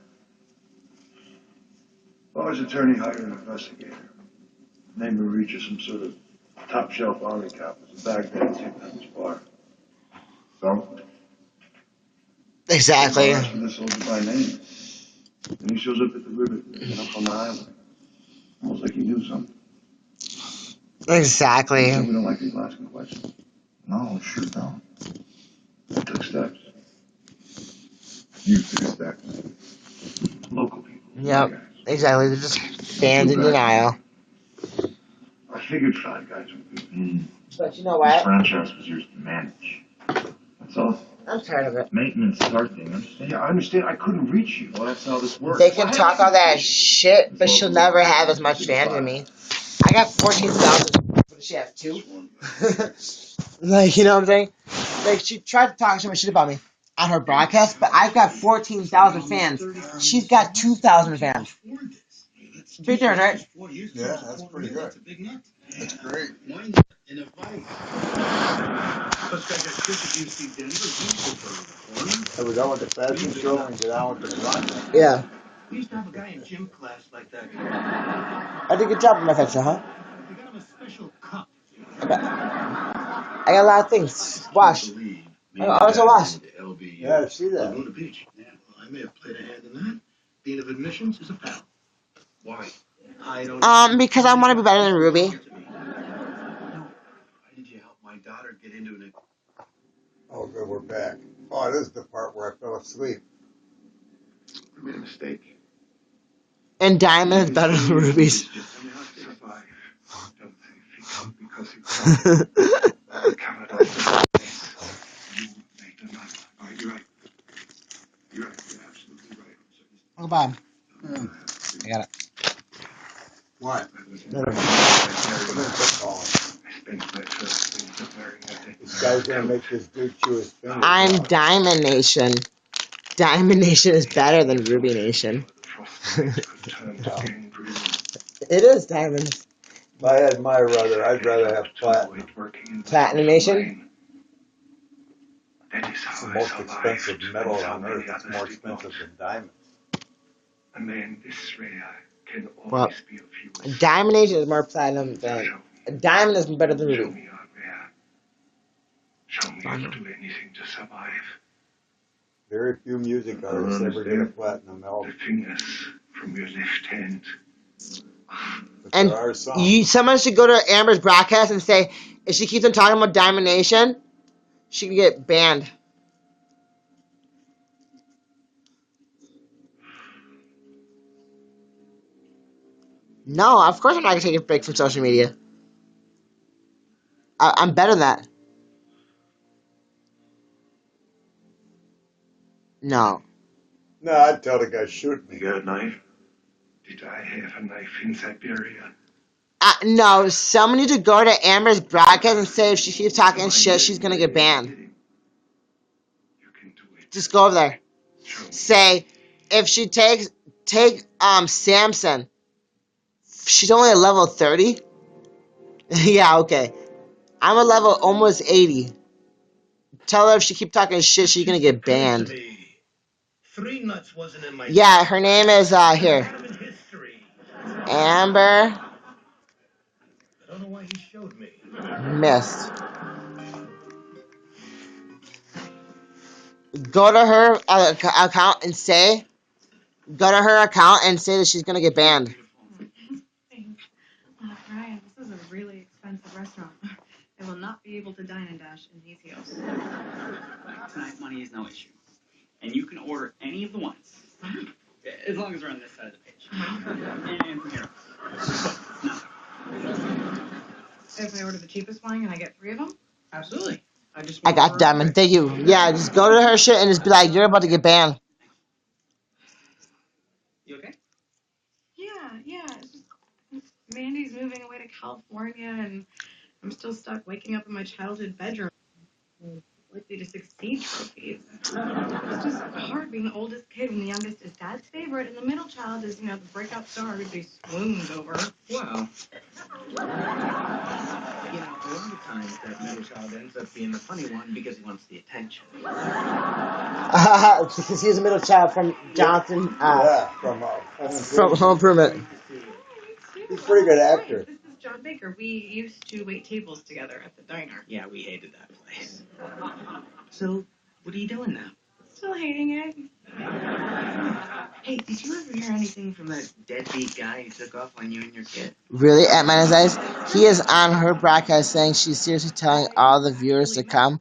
Bar's attorney hired an investigator. Named Regis, some sort of top-shelf army cop. Was in Baghdad, same time as Bar. So? Exactly. I'm asking this soldier by name. And he shows up at the river, on the island. Almost like he knew something. Exactly. He said we don't like people asking questions. No, sure don't. I took steps. You took steps. Local people. Yep. Exactly. They're just fans in denial. I figured five guys would be. But you know This what? franchise was yours to manage. That's all. I'm tired of it. Maintenance, hard thing. Understand? Yeah, I understand. I couldn't reach you. Well, that's how this works. They can talk all that shit, but she'll never have as much fans as me. I got 14,000. What does she have? 2? Like, you know what I'm saying? Like, she tried to talk so much shit about me on her broadcast, but I've got 14,000 fans. She's got 2,000 fans. Big difference, right? Yeah, that's pretty good. That's great. So we're done with the fashion show and get on with the broadcast. Yeah. We used to have a guy in gym class like that. I did a good job with my fashion show, huh? We got him a special cup. I got a lot of things. Wash. I also wash. Yeah, I see that. Laguna Beach. Yeah, well, I may have played a hand in that. Dean of admissions is a pal. Why? I don't. Because I want to be better than Ruby. Why did you help my daughter get into an? Oh, good, we're back. Oh, this is the part where I fell asleep. We made a mistake. And Diamond is better than Ruby's. Because you counted on you made the night. Oh, you're right. You're absolutely right. Oh, Bob. I got it. What? No, no. This guy's gonna make this dude chew his fingers. I'm out. Diamond Nation. Diamond Nation is better than Ruby Nation. It is Diamond. If I had my rather, I'd rather have platinum. Platinum Nation? It's the most expensive metal on earth. It's more expensive than diamond. A man this rare can Well, always be of use. Diamond Nation is more platinum than... Diamond is better than Show Ruby. me out there. Show me how to do anything to survive. Very few music artists ever get a platinum The album. fingers from your left hand. But And there are some. someone should go to Amber's broadcast and say, if she keeps on talking about Diamond Nation, she can get banned. No, of course I'm not going to take a break from social media. I'm better than that. No. No, I'd tell the guy shoot me. You got a knife? Did I have a knife in Siberia? No, someone needs to go to Amber's broadcast and say if she keeps talking shit, she's going to get banned. You can do it. Just go over there. Say, if she take Samson, she's only a level 30? Yeah, okay. I'm a level almost 80. Tell her if she keep talking shit, she's gonna get banned. 3 nuts wasn't in my. Yeah, her name is, here. Amber. I don't know why he showed me. Missed. Go to her account and say, that she's gonna get banned. Ryan, this is a really expensive restaurant. I will not be able to dine and dash in these heels. Tonight, money is no issue. And you can order any of the wines. As long as we're on this side of the page. And from here. No. If I order the cheapest wine and I get 3 of them? Absolutely. I got Diamond. Thank you. Yeah, just go to her shit and just be like, you're about to get banned. You okay? Yeah. It's just Mandy's moving away to California and I'm still stuck waking up in my childhood bedroom. Likely to succeed trophies. It's just hard being the oldest kid when the youngest is dad's favorite and the middle child is, the breakout star who'd be swooned over. Well, a lot of times that middle child ends up being the funny one because he wants the attention. Because he's a middle child from Jonathan, Yeah, from from Home Improvement. He's a pretty good actor. John Baker. We used to wait tables together at the diner. Yeah, we hated that place. So, what are you doing now? Still hating it. Hey, did you ever hear anything from that deadbeat guy who took off on you and your kid? Really, at Mina's Eyes? He is on her broadcast saying she's seriously telling all the viewers to come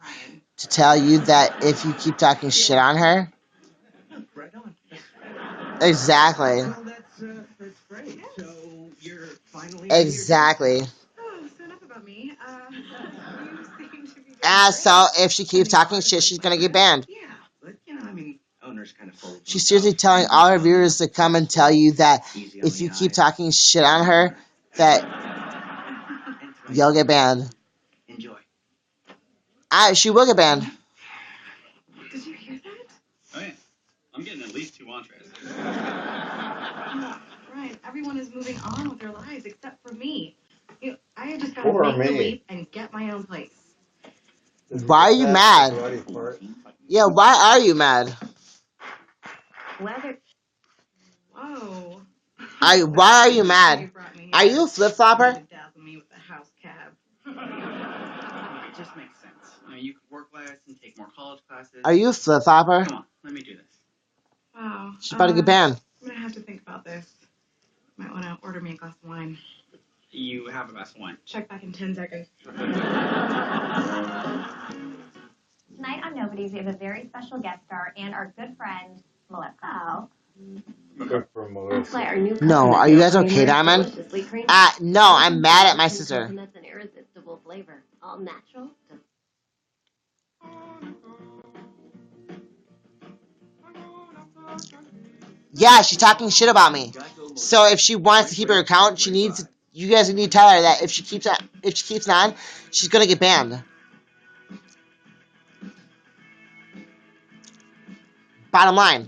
to tell you that if you keep talking shit on her. Right on. Exactly. Well, that's great. So, you're finally... Exactly. Oh, so enough about me. You seem to be doing So if she keeps talking shit, she's gonna get banned. Yeah, but, I mean, owner's kind of full. She's seriously telling all her viewers to come and tell you that if you keep talking shit on her, that you'll get banned. Enjoy. She will get banned. Did you hear that? Oh, yeah. I'm getting at least 2 entrees. Right. Everyone is moving on with their lives except for me. I just got to Poor make the me. leap and get my own place. Why are you mad? Yeah, why are you mad? Whether. Whoa. Why are you mad? Are you a flip flopper? Dazzle me with the house cab. It just makes sense. You could work less and take more college classes. Are you a flip flopper? Come on, let me do this. Wow. She's about to get banned. I'm gonna have to think about this. Might want to order me a glass of wine. You have a glass of wine. Check back in 10 seconds. Tonight on Nobody's, we have a very special guest star and our good friend, Melissa. Oh. Good for Melissa. No, are you guys okay, Diamond? No, I'm mad at my sister. That's an irresistible flavor. All natural. Yeah, she's talking shit about me. So if she wants to keep her account, you guys need to tell her that if she keeps on, she's gonna get banned. Bottom line.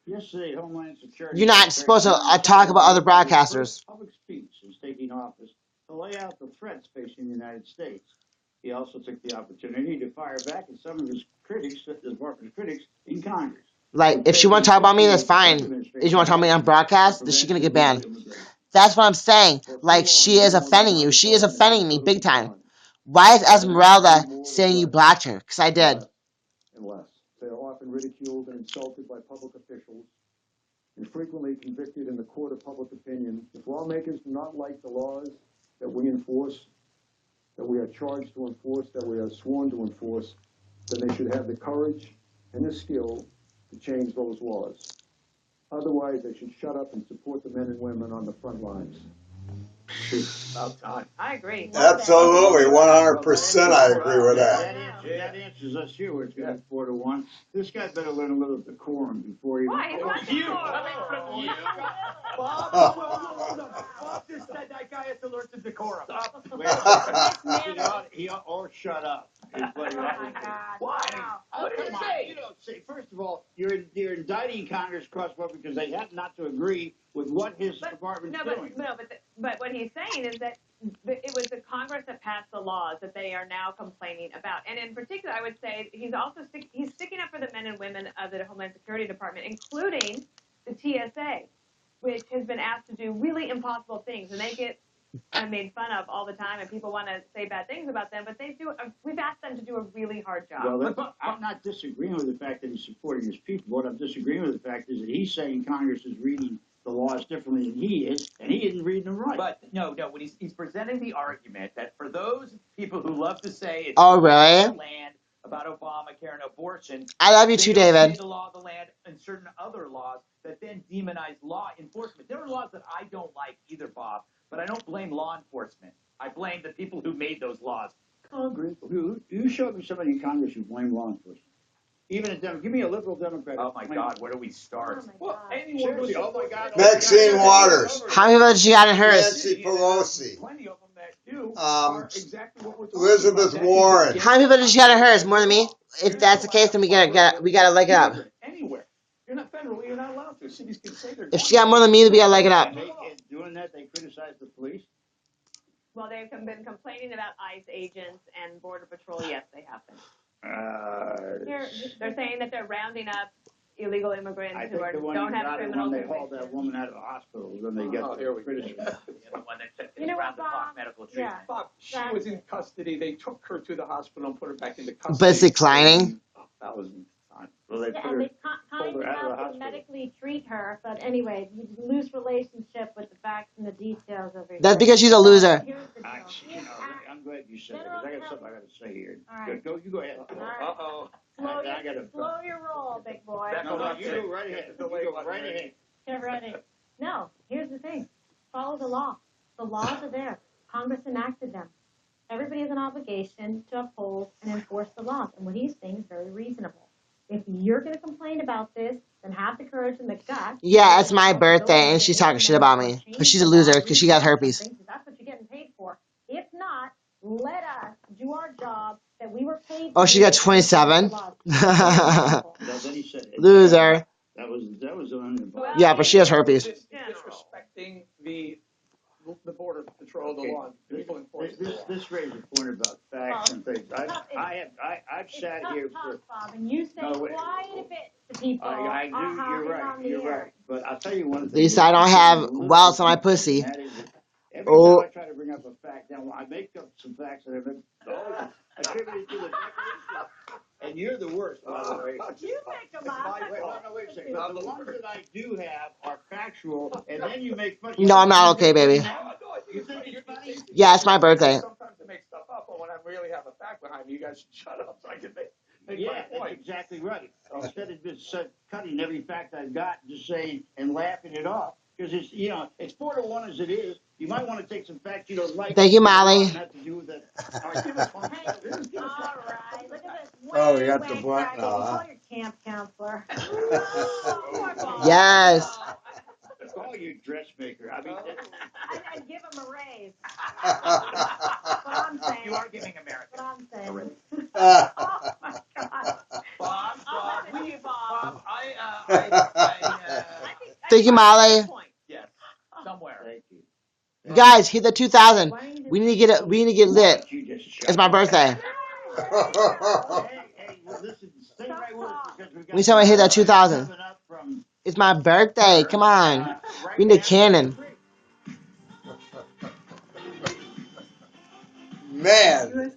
Yesterday, Homeland Security. You're not supposed to talk about other broadcasters. Public speech since taking office to lay out the threats facing the United States. He also took the opportunity to fire back at some of his critics, his department's critics in Congress. Like, if she want to talk about me, that's fine. If you want to talk about me on broadcast, then she's gonna get banned. That's what I'm saying. Like, she is offending you. She is offending me big time. Why is Esmeralda saying you blocked her? Because I did. Unless they are often ridiculed and insulted by public officials and frequently convicted in the court of public opinion. If lawmakers do not like the laws that we enforce, that we are charged to enforce, that we are sworn to enforce, then they should have the courage and the skill to change those laws. Otherwise, they should shut up and support the men and women on the front lines. It's about time. I agree. Absolutely, 100% I agree with that. That answers us here. It's going to be 4-1. This guy better learn a little decorum before he... Why? You! Bob just said that guy has to learn some decorum. He or shut up. Why? What did he say? You don't say. First of all, you're indicting Congress cross-vote because they have not to agree with what his department's doing. But what he's saying is that it was the Congress that passed the laws that they are now complaining about. And in particular, I would say he's also he's sticking up for the men and women of the Homeland Security Department, including the TSA, which has been asked to do really impossible things. And they get made fun of all the time, and people want to say bad things about them. But we've asked them to do a really hard job. Well, I'm not disagreeing with the fact that he's supporting his people. What I'm disagreeing with the fact is that he's saying Congress is reading the laws differently than he is, and he isn't reading them right. But no, when he's presenting the argument that for those people who love to say it's Oh, really? land about Obamacare and abortion, I love you too, they don't David. say the law of the land and certain other laws that then demonize law enforcement. There are laws that I don't like either, Bob, but I don't blame law enforcement. I blame the people who made those laws. Congress, you showed me somebody in Congress who blamed law enforcement. Even a Democrat. Give me a liberal Democrat. Oh, my God, where do we start? Seriously, oh, my God. Maxine Waters. How many votes she got in hers? Nancy Pelosi. Plenty of them that do exactly what we're talking Elizabeth about. Warren. How many votes she got in hers? More than me? If that's the case, then we gotta leg it up. Anywhere. You're not federally, you're not allowed to. Cities can say they're If she got more than me, then we gotta leg it up. Doing that, they criticize the police. Well, they've been complaining about ICE agents and Border Patrol. Yes, they have been. They're saying that they're rounding up illegal immigrants who don't have criminal when they convictions. hauled that woman out of the hospital, when they get here we go. the one that took You know what, Bob? medical Yeah. Bob, she was in custody. They took her to the hospital and put her back into custody. But it's declining. That was time. Well, they put And her, they pulled her out of the helped to hospital. medically treat her, but anyway, you lose relationship with the facts and the details of it. That's because she's a loser. Here's the deal. I'm glad you said that, because I got something I got to say here. All right. You go ahead. Uh-oh. Slow your roll, big boy. No, you go right ahead. You go right ahead. Get ready. No, here's the thing. Follow the law. The laws are there. Congress enacted them. Everybody has an obligation to uphold and enforce the laws. And what he's saying is very reasonable. If you're going to complain about this, then have the courage and the guts. Yeah, it's my birthday, and she's talking shit about me. Because she's a loser, because she got herpes. That's what you're getting paid for. If not, let us do our job that we were paid Oh, she got 27? Loser. That was on. Yeah, but she has herpes. Disrespecting the border patrol, the law, the people enforcing the law. This raises a point about facts and things. I've sat here for. Bob, and you say quite a bit to people. I do. You're right. You're right. But I'll tell you one thing. At least I don't have welts on my pussy. Every time I try to bring up a fact, now I make up some facts that have been attributed to the Declaration. And you're the worst, by the way. You make them up. Wait a second. The ones that I do have are factual, and then you make fun. No, I'm not okay, baby. You think it's funny? Yeah, it's my birthday. Sometimes to make stuff up, but when I really have a fact behind me, you guys should shut up so I can make my That's point. exactly right. Instead of just cutting every fact I've got, just saying and laughing it off, because it's it's 4-1 as it is. You might want to take some facts you don't like. Thank you, Molly. Have to do with that. All right, give us one. All right, look at this. Oh, we got the blunt now, huh? Call your camp counselor. Yes. Call your dressmaker. I mean, and give him a raise. That's what I'm saying. you are giving America. That's what I'm saying. Oh, my God. Bob, Thank you, Molly. Yes, somewhere. Thank you. You guys, hit the 2,000. We need to get it. We need to get lit. It's my birthday. Hey, well, listen, stay right with us because we got. We need someone to hit that 2,000. It's my birthday. Come on. We need a cannon. man.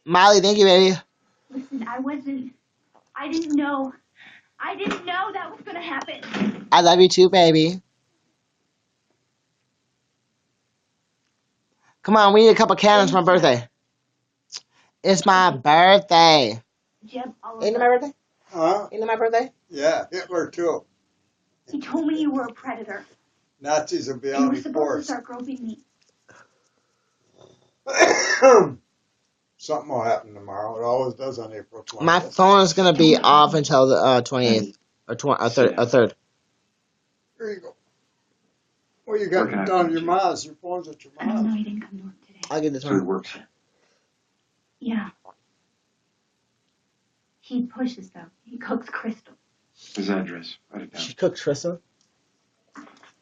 Molly, thank you, baby. Listen, I didn't know that was gonna happen. I love you too, baby. Come on, we need a couple cannons for my birthday. It's my birthday. Jeb, Ain't it my birthday? Huh? Ain't it my birthday? Yeah, Hitler too. he told me you were a predator. Nazis will be You on were me supposed to force. start groping me. Something will happen tomorrow. It always does on April 20th. My phone is gonna be off until the 28th or 3rd. Here you go. Well, you got it done. Your mom's. Your phone's at your I don't know, mom's. he didn't come to work today. I'll get this So he one. works. Yeah. He pushes them. He cooks crystal. His address. Write it down. She cooked Tristan.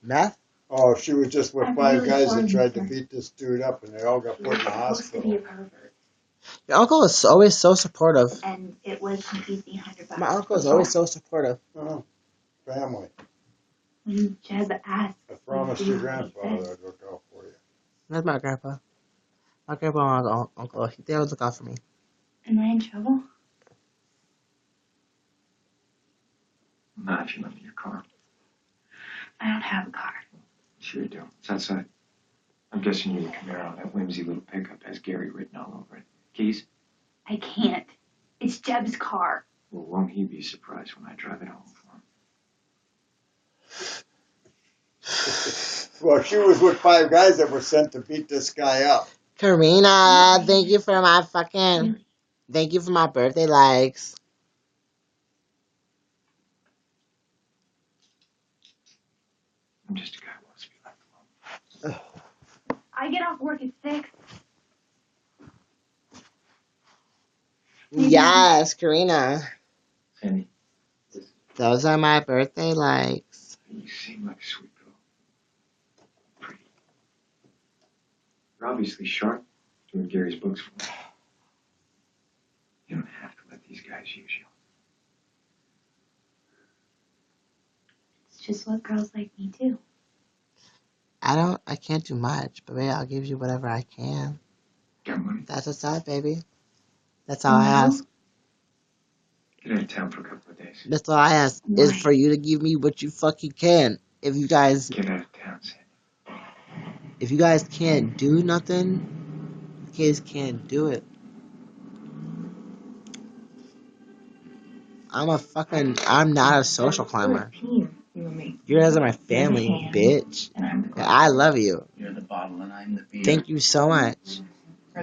Meth? Oh, she was just with I'm 5 really guys sorry, that tried to mister. beat this dude up, and they all got put in the Supposed to be a hospital. pervert. Your uncle is always so supportive. And it was $1,500. My uncle is always so supportive. Oh, family. When Jeb asked, I promised me to your do what he grandfather said. I'd look out for you. That's my grandpa. My grandpa and my uncle. They always look out for me. Am I in trouble? Not if you lend me your car. I don't have a car. Sure you do. It's outside. I'm guessing you're the Camaro. That whimsy little pickup has Gary written all over it. Keys? I can't. It's Jeb's car. Well, won't he be surprised when I drive it home for him? Well, she was with 5 guys that were sent to beat this guy up. Karina, thank you for my fucking... Thank you for my birthday likes. I'm just a guy who wants to be left alone. I get off work at 6. Yes, Karina. Sandy, Those are my birthday likes. you seem like a sweet girl. Pretty. You're obviously sharp doing Gary's books for me. You don't have to let these guys as usual. It's just what girls like me do. I can't do much, but baby, I'll give you whatever I can. Got money? That's what's up, baby. That's all I ask. Get out of town for a couple of days. That's all I ask is for you to give me what you fucking can. If you guys Get out of town, Sandy. If you guys can't do nothing, you guys can't do it. I'm not a social climber. You and me. You guys are my family, bitch. And I'm the glass. I love you. You're the bottle and I'm the beer. Thank you so much.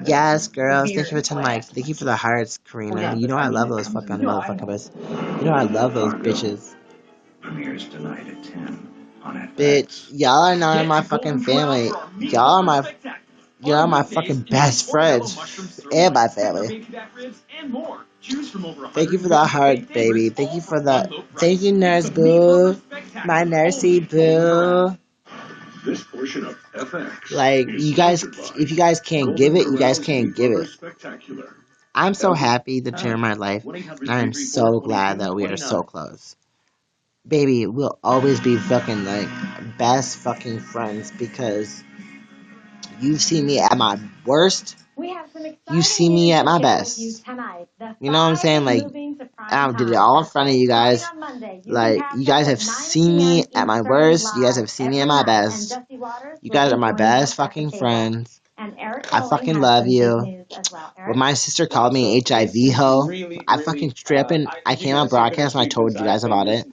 Yes, girls. Thank you for 10 likes. Thank you for the hearts, Karina. You know I love those fucking motherfuckers. You know I love those bitches. Premieres tonight at 10 on FX. Bitch, y'all are not in my fucking family. Y'all are my fucking best friends. And my family. Thank you for the heart, baby. Thank you for the... Thank you, Nurse Boo. My nursey boo. This portion of FX. Like, you guys, if you guys can't give it, you guys can't give it. I'm so happy that you're in my life. And I am so glad that we are so close. Baby, we'll always be fucking, like, best fucking friends because you've seen me at my worst. You see me at my best. You know what I'm saying? Like, I did it all in front of you guys. Like, you guys have seen me at my worst. You guys have seen me at my best. You guys are my best fucking friends. I fucking love you. When my sister called me an HIV hoe, I fucking tripping. I came on broadcast and I told you guys about it.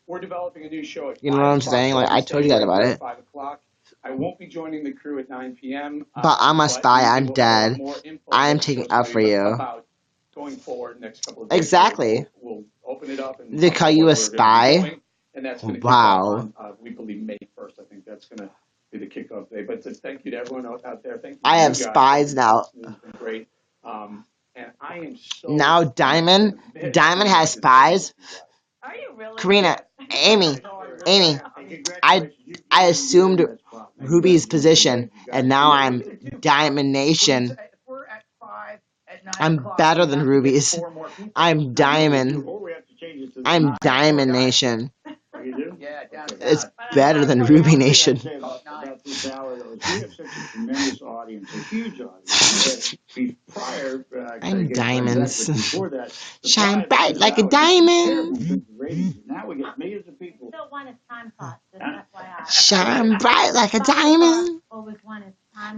We're developing a new show at You know what I'm saying? Like, I told you guys about it. 5 o'clock. I won't be joining the crew at 9 p.m. But I'm a spy. I'm dead. I am taking up for you. Going forward next couple of days. Exactly. We'll open it up. And they call you a spy? And that's going to wow. On, we believe May 1st. I think that's going to be the kickoff day. But thank you to everyone out there. Thank you. I have spies now. It's been great. And I am so... Now Diamond has spies. Are you really? Karina, Amy, I assumed Ruby's position, and now I'm Diamond Nation. I'm better than Ruby's. I'm Diamond. I'm Diamond Nation. It's better than Ruby Nation. About this hour, though, we have such a tremendous audience, a huge audience. Prior, I'm diamonds. Before that, shine bright like a diamond. Now we get millions of people. Still want his time slot, just FYI. Shine bright like a diamond.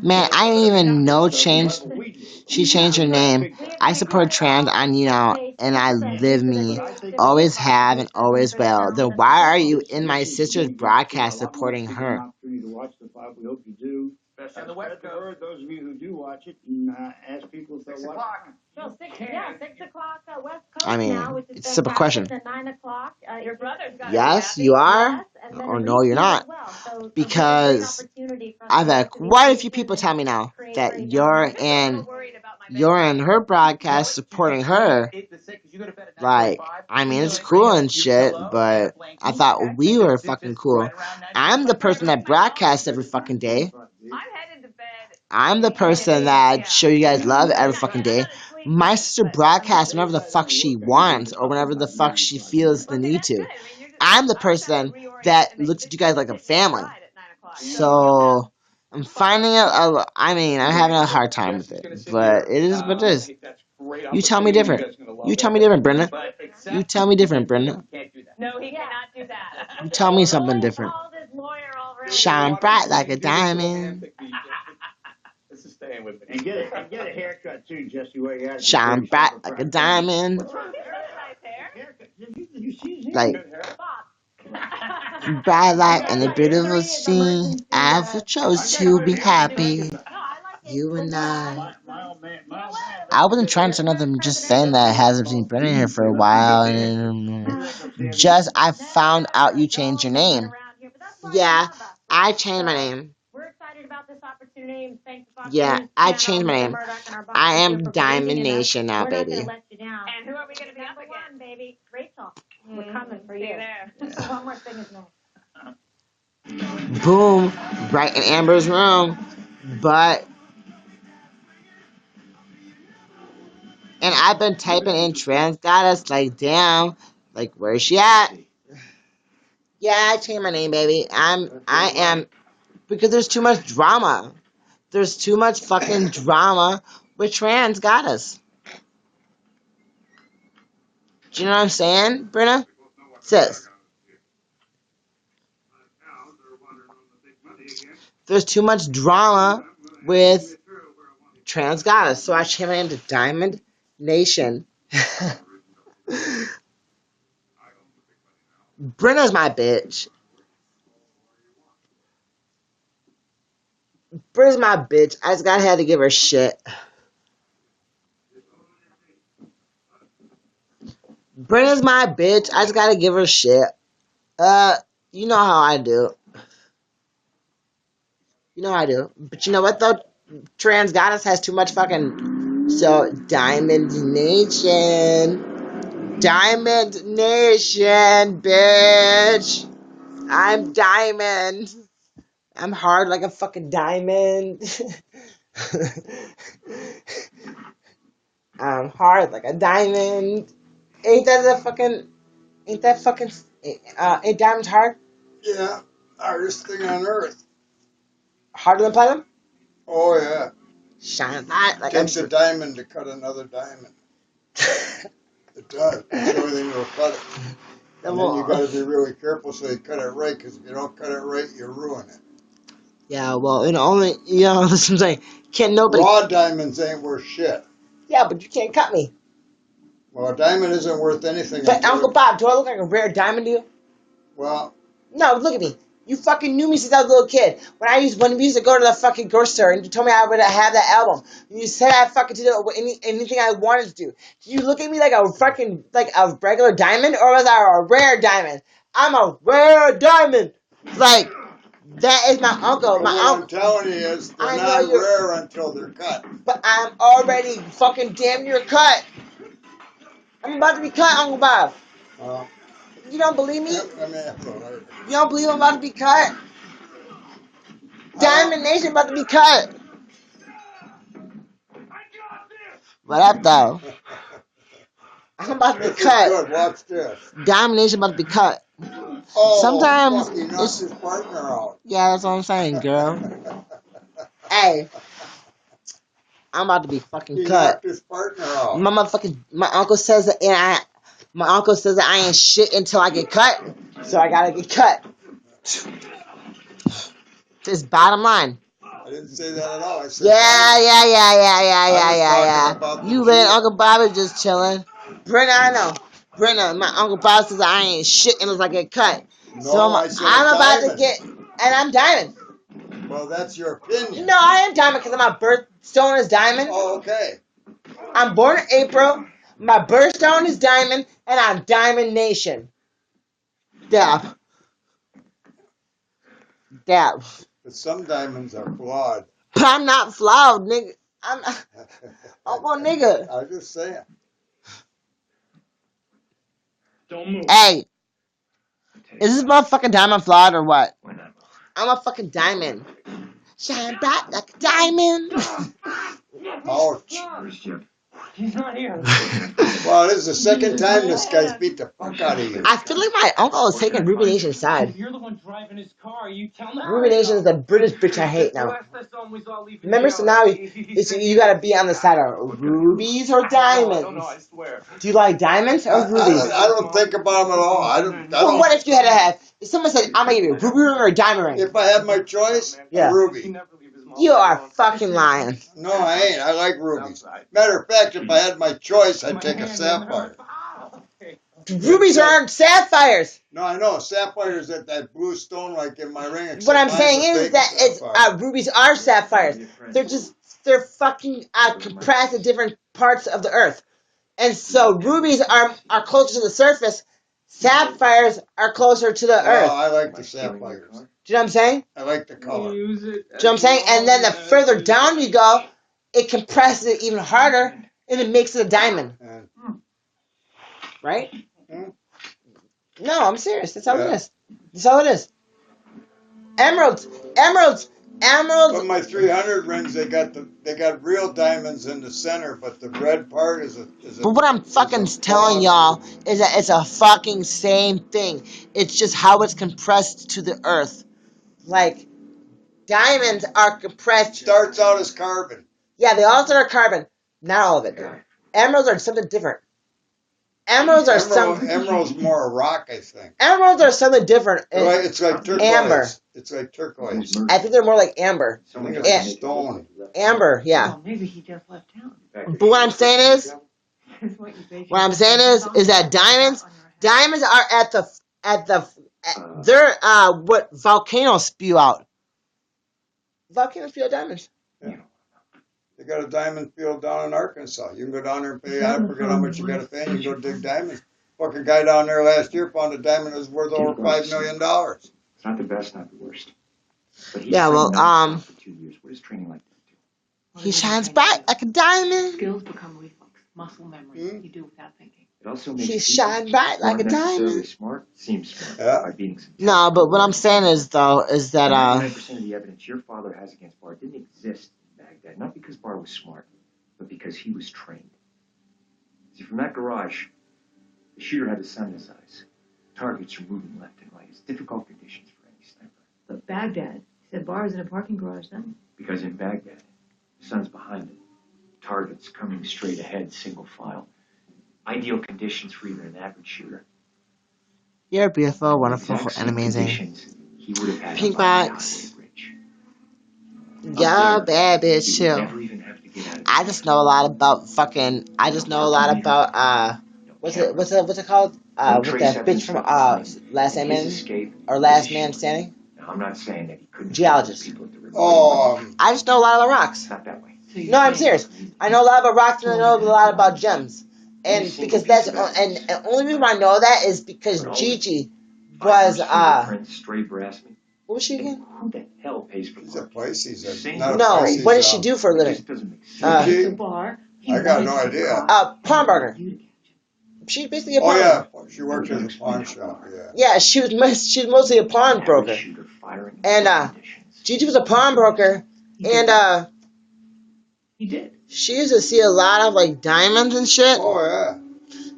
Man, I didn't even know she changed her name. I support trans on YouNow, and I live me. Always have and always will. Then why are you in my sister's broadcast supporting her? We hope you do. Especially on the West Coast. Those of you who do watch it, and ask people if they're watching. So 6 o'clock West Coast I mean, now, which is it's a simple question. 9 o'clock. Your brother's got yes, you are? Yes, or no, you're not. So because I've had quite a few people tell me now that you're in her broadcast supporting her. Like, I mean, it's cool and shit, but I thought we were fucking cool. I'm the person that broadcasts every fucking day. I'm headed to bed. I'm the person that show you guys love every fucking day. My sister broadcasts whenever the fuck she wants or whenever the fuck she feels the need to. I'm the person that looks at you guys like a family. So I'm finding out. I'm having a hard time with it, but it is what it is. You tell me different. You tell me different, Brenda. You tell me different, Brenda. No, he cannot do that. You tell me something different. Shine bright like a diamond. This is staying with me. And get a haircut too, Jesse. Where you at? Shine bright like a diamond. Did you see his hair? Like bright light and a beautiful scene. I chose to be happy. You and I. I wasn't trying to say nothing. I'm just saying that I haven't seen Brennan here for a while. And I found out you changed your name. Yeah, I changed my name. We're excited about this opportunity. Thanks for yeah, I changed my name. I am Diamond Nation now, baby. We're not gonna let you down. And who are we going to be up against? One, baby. Rachel. We're coming for you. See you there. One more thing is next. Boom, right in Amber's room. But And I've been typing in trans goddess, like, damn, like, where's she at? Yeah, I changed my name, baby. I am, because there's too much drama. There's too much fucking drama with trans goddess. Do you know what I'm saying, Brenna? Sis. There's too much drama with trans goddess. So I changed my name to Diamond Nation. Brenna's my bitch. Brenna's my bitch. I just had to give her shit. Brenna's my bitch. I just gotta give her shit. You know how I do. You know how I do. But you know what though? Trans Goddess has too much fucking... So, Diamond Nation. Diamond Nation, bitch. I'm diamond. I'm hard like a fucking diamond. I'm hard like a diamond. Ain't that fucking... Ain't diamonds hard? Yeah, hardest thing on earth. Harder than platinum? Oh, yeah. Shine light like Takes a diamond to cut another diamond. It does. It's the only thing that'll cut it. And then you got to be really careful so you cut it right, because if you don't cut it right, you ruin it. Yeah, well, only, that's what I'm saying. Can't nobody... Raw diamonds ain't worth shit. Yeah, but you can't cut me. Well, a diamond isn't worth anything. But Uncle Bob, do I look like a rare diamond to you? Well... No, look at me. You fucking knew me since I was a little kid. When we used to go to the fucking grocery store and you told me I would have that album. And you said I fucking did anything I wanted to do. Did you look at me like a fucking, like a regular diamond? Or was I a rare diamond? I'm a rare diamond. Like, that is my uncle. What I'm telling you is they're not rare until they're cut. But I'm already fucking damn near cut. I'm about to be cut, Uncle Bob. You don't believe me? You don't believe I'm about to be cut? Diamond Nation about to be cut. What up, though? I'm about to be cut. Good. Watch this. Diamond Nation about to be cut. Oh, sometimes fuck, he knocked his partner out. Yeah, that's what I'm saying, girl. Hey. I'm about to be fucking cut. He knocked his partner out. My uncle says that I ain't shit until I get cut. So I gotta get cut. Just bottom line. I didn't say that at all. I said yeah. You and Uncle Bob is just chilling. Brenna, I know. Brenna, my Uncle Bob says I ain't shit until I get cut. No, so I'm about to get, and I'm diamond. Well, that's your opinion. No, I am diamond because my birthstone is diamond. Oh, okay. I'm born in April. My birthstone is diamond, and I'm Diamond Nation. Dab. But some diamonds are flawed. But I'm not flawed, nigga. I'm a nigga. I'm just saying. Don't move. Hey. Is this motherfucking diamond flawed or what? I'm a fucking diamond. Shine bright like a diamond. Ouch. He's not here. Well, this is the second time this guy's beat the fuck out of you. I feel like my uncle is taking Ruby Nation's side. You're the one driving his car. You tell me. Ruby Nation is the British bitch I hate now. Remember, so now you gotta be on the side of rubies or diamonds. No, I swear. Do you like diamonds or rubies? I don't think about them at all. I don't. What if you had to have? If someone said, "I'm gonna give you a ruby ring or a diamond ring," if I had my choice, a ruby. You are fucking lying. No, I ain't. I like rubies. Matter of fact, if I had my choice, I'd take a sapphire. Rubies aren't sapphires. No, I know. Sapphires at that blue stone like in my ring. What I'm saying is that rubies are sapphires. They're fucking compressed in different parts of the earth. And so rubies are closer to the surface. Sapphires are closer to the earth. I like the sapphires. Do you know what I'm saying? I like the color. Do you know what I'm saying? And then the further down you go, it compresses it even harder, and it makes it a diamond. Right? No, I'm serious. That's how it is. That's how it is. Emeralds Emeralds. But my 300 rings, they got real diamonds in the center, but the red part is a. But what I'm fucking telling y'all is that it's a fucking same thing. It's just how it's compressed to the earth. Like, diamonds are compressed. Starts out as carbon. Yeah, they all start as carbon. Not all of it, dude. Emeralds are something different. Emeralds more a rock, I think. Emeralds are something different. It's like turquoise. Amber. It's like turquoise. I think they're more like amber. I think it's stone. Amber, yeah. Well, maybe he just left town. But what I'm saying is that diamonds are they're what volcanoes spew out. Volcanoes spew out diamonds. Yeah. They got a diamond field down in Arkansas. You can go down there and pay. I forget how much you got to pay. And you can go dig diamonds. Fucking guy down there last year found a diamond that was worth over $5 million. It's not the best, not the worst. But he's yeah, well, for 2 years. What is training like that do? He shines bright like a diamond. Skills become reflex, muscle memory. You do without thinking. It also makes he shines bright like a diamond. Smart seems smart by beating some. No, but what I'm saying is that 99% of the evidence your father has against Barr didn't exist in Baghdad, not because Barr was smart, but because he was trained. See, from that garage, the shooter had the sun in his eyes. Targets were moving left and right. It's difficult conditions for any sniper. But Baghdad, he said Barr was in a parking garage then. Because in Baghdad, the sun's behind him. Targets coming straight ahead, single file. Ideal conditions for even an average shooter. You're beautiful, wonderful, and amazing. He would have had Pink box. Yeah, bad bitch too. I just know a lot about what's it called? With that bitch from Last Man Standing? Now, I'm not saying that he couldn't. Geologist. I just know a lot of the rocks. Not that way. No, I'm serious. I know a lot about rocks and I know a lot about gems. And because and the only reason I know that is because Gigi was Stray brass. What was she again? Who the hell pays for He's a Pisces. No, what does she do for a living? I got no idea. Pawnbroker. She's basically a pawnbroker. Oh yeah, she worked in a pawn shop. Yeah. Yeah, she was mostly a pawnbroker. And Gigi was a pawnbroker, and he did. She used to see a lot of like diamonds and shit. Oh yeah.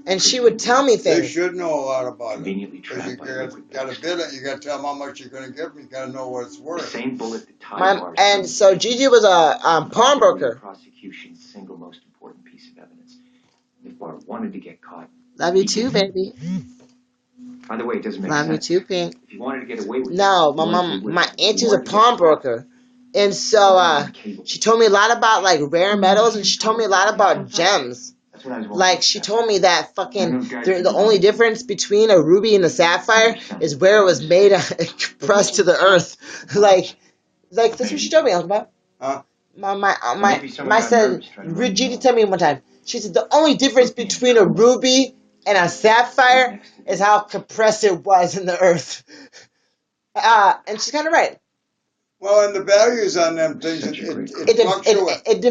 And she would tell me things. They should know a lot about it. Because you got to bid it. You got to tell them how much you're going to give them. You got to know what it's worth. Same bullet that and so Gigi was a pawnbroker. Prosecution's single most important piece of evidence. If Barr wanted to get caught. Love you too, baby. By the way, it doesn't make sense. Love you too, Pink. If you wanted to get away with no, my auntie's a pawnbroker. And so she told me a lot about like rare metals, and she told me a lot about gems. Like she told me that fucking the only difference between a ruby and a sapphire is where it was made pressed to the earth. like that's what she told me about. My said Gigi told me one time. She said the only difference between a ruby and a sapphire is how compressed it was in the earth. And she's kind of right. Well, and the values on them things, it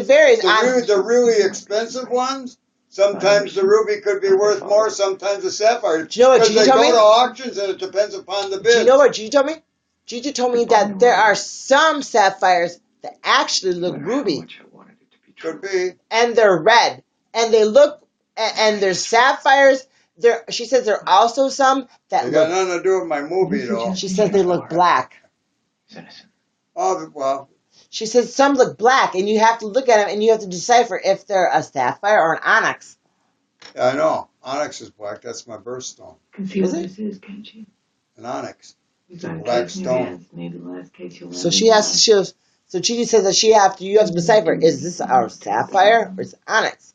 varies. The really expensive ones, sometimes the ruby could be worth more, sometimes the sapphire. Do you know what Gigi told me? Because they go to auctions and it depends upon the bid. Do you know what Gigi told me? Gigi told me that there are some sapphires that actually look ruby. Could be. And they're red. And they look, and there's sapphires. She says there are also some that look. They got nothing to do with my movie, though. She says they look black. Citizen. Oh, well. She says some look black, and you have to look at them, and you have to decipher if they're a sapphire or an onyx. Yeah, I know. Onyx is black. That's my birthstone. Can see what this is, can't you? An onyx. It's a black stone. Maybe the last case you'll so she has to. So Gigi says that you have to decipher: is this our sapphire or is it onyx?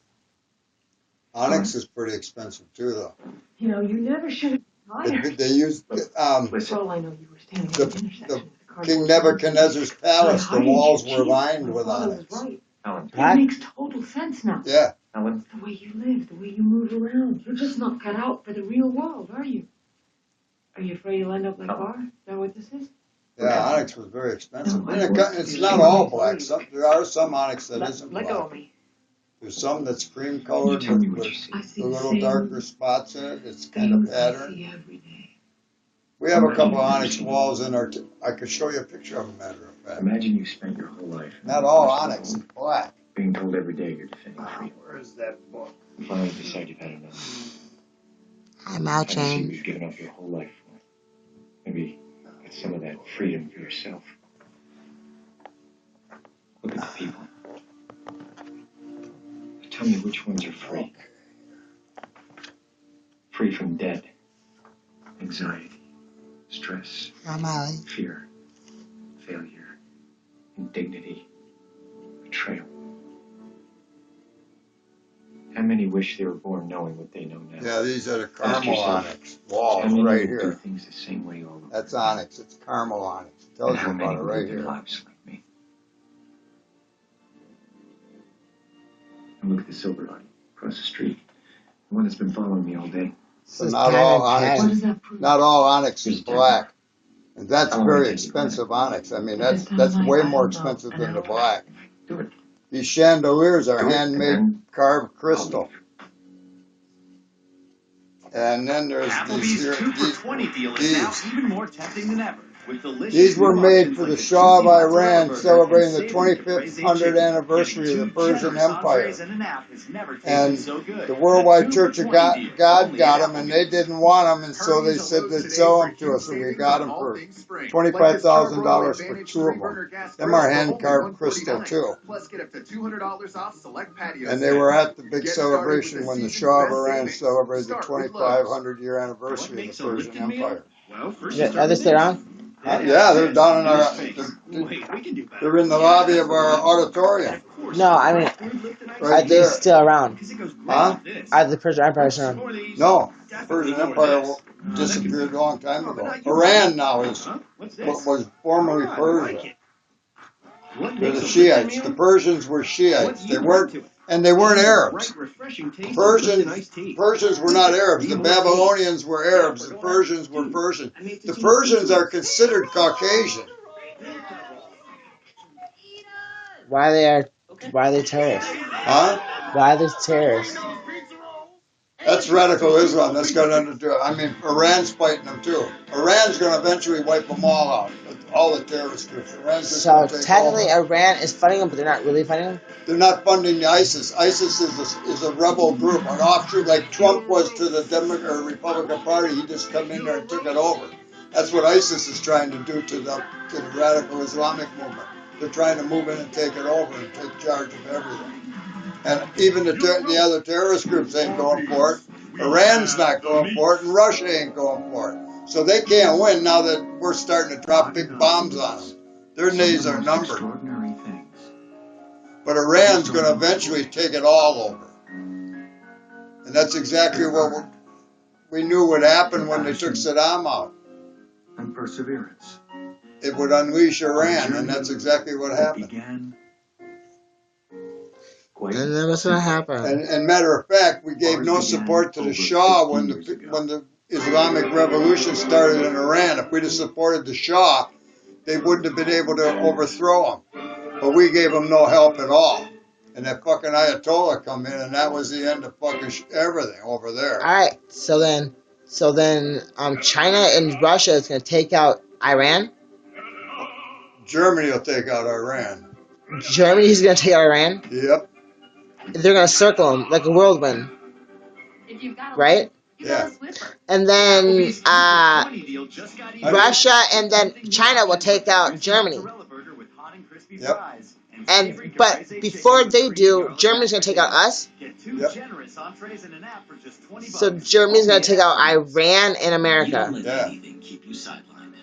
Onyx is pretty expensive too, though. You know, you never should have. They used For all I know, you were standing at the intersection. King Nebuchadnezzar's palace, the walls were lined with onyx. Right. It makes total sense now. Yeah. It's the way you live, the way you move around. You're just not cut out for the real world, are you? Are you afraid you'll end up like Barr? Is that what this is? Yeah, onyx was very expensive. It's not all black. There are some onyx that isn't black. Let go of me. There's some that's cream colored with the little darker spots in it. It's kind of patterned. We have a couple of onyx walls in our. I could show you a picture of them, matter of fact. Imagine you spent your whole life. Not all onyx is black. Being told every day you're defending freedom. Where is that book? You finally decide you've had enough. I'm Fantasy ouching. you've given up your whole life for. Maybe get some of that freedom for yourself. Look at the people. Tell me which ones are free. Free from debt, anxiety, stress, fear, failure, indignity, betrayal. How many wish they were born knowing what they know now? Yeah, these are the Ask caramel yourself, onyx walls how many right will do here. things the same way all over? That's onyx. It's caramel onyx. It tells And you how many about it will right live their here. lives like me? And look at the silver line across the street. The one that's been following me all day. So not all onyx is black. And that's very expensive onyx. I mean, that's way more expensive than the black. These chandeliers are handmade carved crystal. And then there's these here. These were made for the Shah of Iran celebrating the 2500th anniversary of the Persian Empire. And the Worldwide Church of God got them, and they didn't want them, and so they said they'd sell them to us, and we got them for $25,000 for 2 of them. Them are hand-carved crystal, too. And they were at the big celebration when the Shah of Iran celebrated the 2500-year anniversary of the Persian Empire. Are they still around? Yeah, they're down in our. They're in the lobby of our auditorium. No, I mean, right are they still around? Huh? Are the Persian Empire still around? No, the Persian Empire disappeared a long time ago. Iran now is what was formerly Persia. They're the Shiites. The Persians were Shiites. They weren't Arabs. Persians were not Arabs. The Babylonians were Arabs. The Persians were Persian. The Persians are considered Caucasian. Why are they terrorists? Huh? Why are they terrorists? That's radical Islam. That's got nothing to do. I mean, Iran's fighting them too. Iran's going to eventually wipe them all out. All the terrorist groups. So technically, Iran is fighting them, but they're not really fighting them. They're not funding ISIS. ISIS is a rebel group, an offshoot, like Trump was to the Republican Party. He just come in there and took it over. That's what ISIS is trying to do to the radical Islamic movement. They're trying to move in and take it over and take charge of everything. And even the other terrorist groups ain't going for it. Iran's not going for it, and Russia ain't going for it. So they can't win now that we're starting to drop big bombs on them. Their days are numbered. But Iran's going to eventually take it all over. And that's exactly what we knew would happen when they took Saddam out. And perseverance. It would unleash Iran, and that's exactly what happened. And then what's going to happen? And matter of fact, we gave no support to the Shah when the Islamic Revolution started in Iran. If we'd have supported the Shah, they wouldn't have been able to overthrow him. But we gave them no help at all. And that fucking Ayatollah come in, and that was the end of fucking everything over there. All right, so then, China and Russia is going to take out Iran. Germany will take out Iran. Germany's going to take out Iran. Yep. They're going to circle them like a whirlwind, right? Yeah. And then Russia and then China will take out Germany. Yep. But before they do, Germany's going to take out us. Yep. So Germany's going to take out Iran and America. Yeah.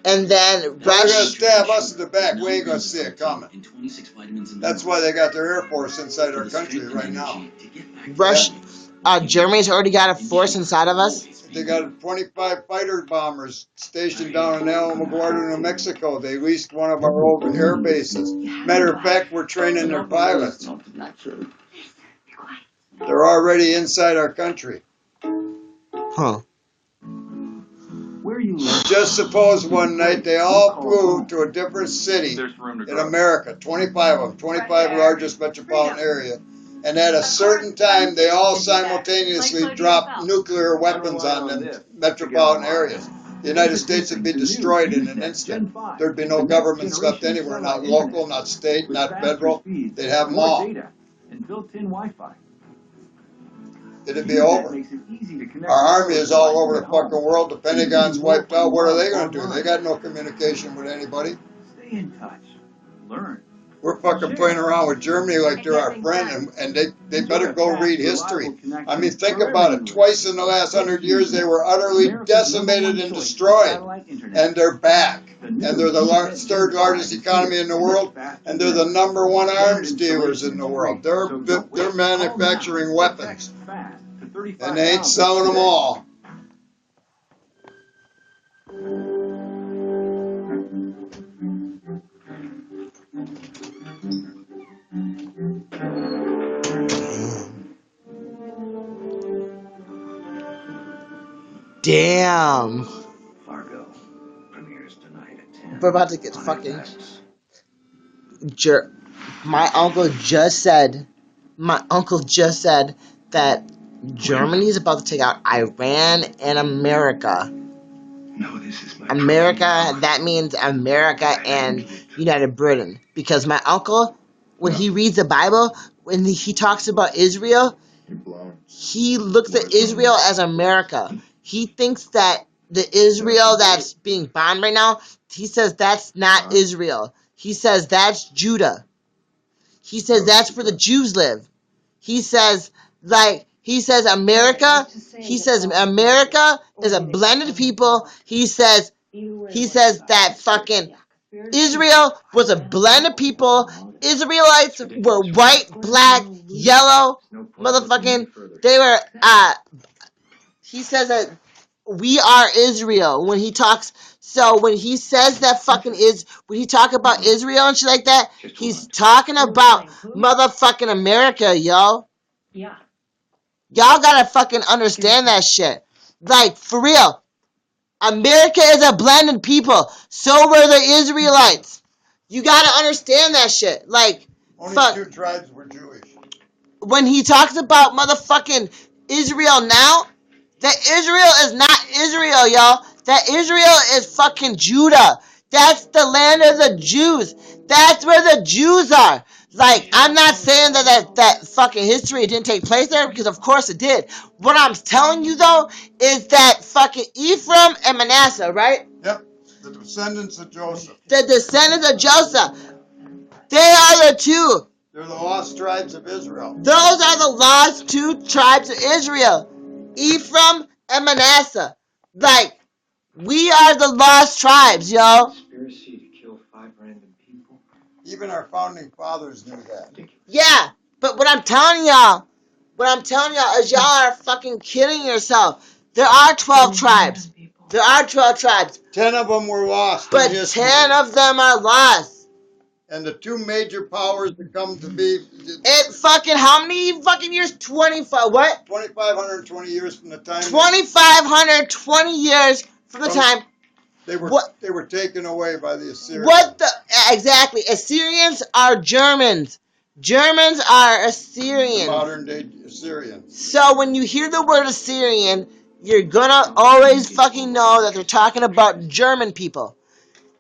And then Russia. They're going to stab us in the back. We ain't going to see it coming. That's why they got their Air Force inside our country right now. Germany's already got a force inside of us. They got 25 fighter bombers stationed down in Alamogordo, New Mexico. They leased one of our old air bases. Matter of fact, we're training their pilots. They're already inside our country. Huh. Where you live? Just suppose one night they all flew to a different city in America, 25 of them, 25 largest metropolitan area. And at a certain time, they all simultaneously dropped nuclear weapons on them metropolitan areas. The United States would be destroyed in an instant. There'd be no governments left anywhere, not local, not state, not federal. They'd have them all. And built-in Wi-Fi. It'd be over. Our army is all over the fucking world. The Pentagon's wiped out. What are they going to do? They got no communication with anybody. Stay in touch. Learn. We're fucking playing around with Germany like they're our friend, and they better go read history. I mean, think about it. Twice in the last 100 years, they were utterly decimated and destroyed. And they're back. And they're the third largest economy in the world, and they're the #1 arms dealers in the world. They're manufacturing weapons, and they ain't selling them all. Damn. Fargo premieres tonight at 10. We're about to get fucking my uncle just said that Germany is about to take out Iran and America. No, this is my America, that means America and United Britain. Because my uncle, when he reads the Bible, when he talks about Israel, he looks at Israel as America. He thinks that the Israel that's being bombed right now, he says that's not Israel. He says that's Judah. He says that's where the Jews live. He says America is a blended people. He says that fucking Israel was a blended people. Israelites were white, black, yellow, motherfucking, they were, he says that we are Israel when he talks. So when he says that fucking when he talk about Israel and shit like that, he's talking about motherfucking America, yo. Yeah. Y'all gotta fucking understand that shit. Like, for real. America is a blended people. So were the Israelites. You gotta understand that shit. Like, only fuck. 2 tribes were Jewish. When he talks about motherfucking Israel now, that Israel is not Israel, y'all. That Israel is fucking Judah. That's the land of the Jews. That's where the Jews are. Like, I'm not saying that fucking history didn't take place there, because of course it did. What I'm telling you, though, is that fucking Ephraim and Manasseh, right? Yep. The descendants of Joseph. The descendants of Joseph. They are the two. They're the lost tribes of Israel. Those are the lost 2 tribes of Israel. Ephraim and Manasseh. Like, we are the lost tribes, yo. Conspiracy to kill 5 random people. Even our founding fathers knew that. Yeah, but what I'm telling y'all is y'all are fucking kidding yourself. There are 12 tribes. There are 12 tribes. 10 of them were lost. But 10 of them are lost. And the 2 major powers that come to be. It fucking, how many fucking years? 25, what? 2,520 years from the time. 2,520 years from the time. They were taken away by the Assyrians. Exactly. Assyrians are Germans. Germans are Assyrians. Modern day Assyrians. So when you hear the word Assyrian, you're gonna always fucking know that they're talking about German people.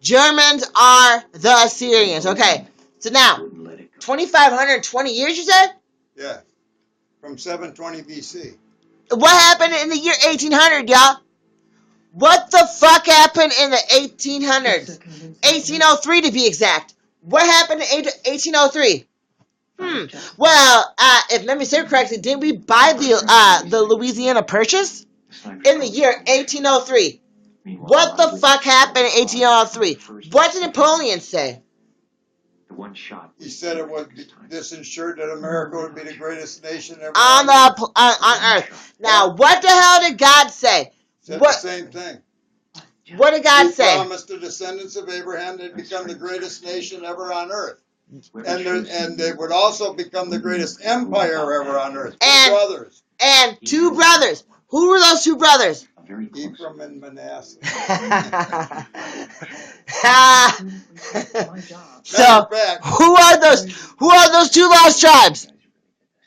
Germans are the Assyrians. Okay. So now, 2,520 years, you said? Yeah. From 720 BC. What happened in the year 1800, y'all? What the fuck happened in the 1800s? 1803 to be exact. What happened in 1803? Well, if memory serves correctly, didn't we buy the Louisiana Purchase in the year 1803? What the fuck happened in 1803? What did Napoleon say? He said it was this ensured that America would be the greatest nation ever on Earth. Now, what the hell did God say? Said the same thing. What did God say? He promised the descendants of Abraham they'd become the greatest nation ever on Earth. And they would also become the greatest empire ever on Earth. And 2 brothers. Who were those 2 brothers? Ephraim and Manasseh. So, who are those 2 lost tribes?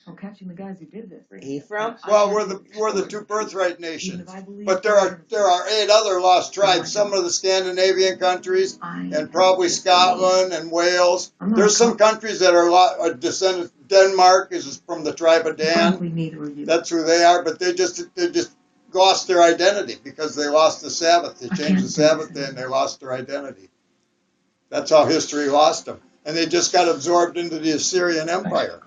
Or catching the guys who did this. Ephraim? Well, we're the two birthright nations, but there are 8 other lost tribes. Some of the Scandinavian countries, and probably Scotland and Wales. There's some countries that are descendants. Denmark is from the tribe of Dan. That's who they are, but they just lost their identity because they lost the Sabbath. They changed the Sabbath day and they lost their identity. That's how history lost them, and they just got absorbed into the Assyrian Empire.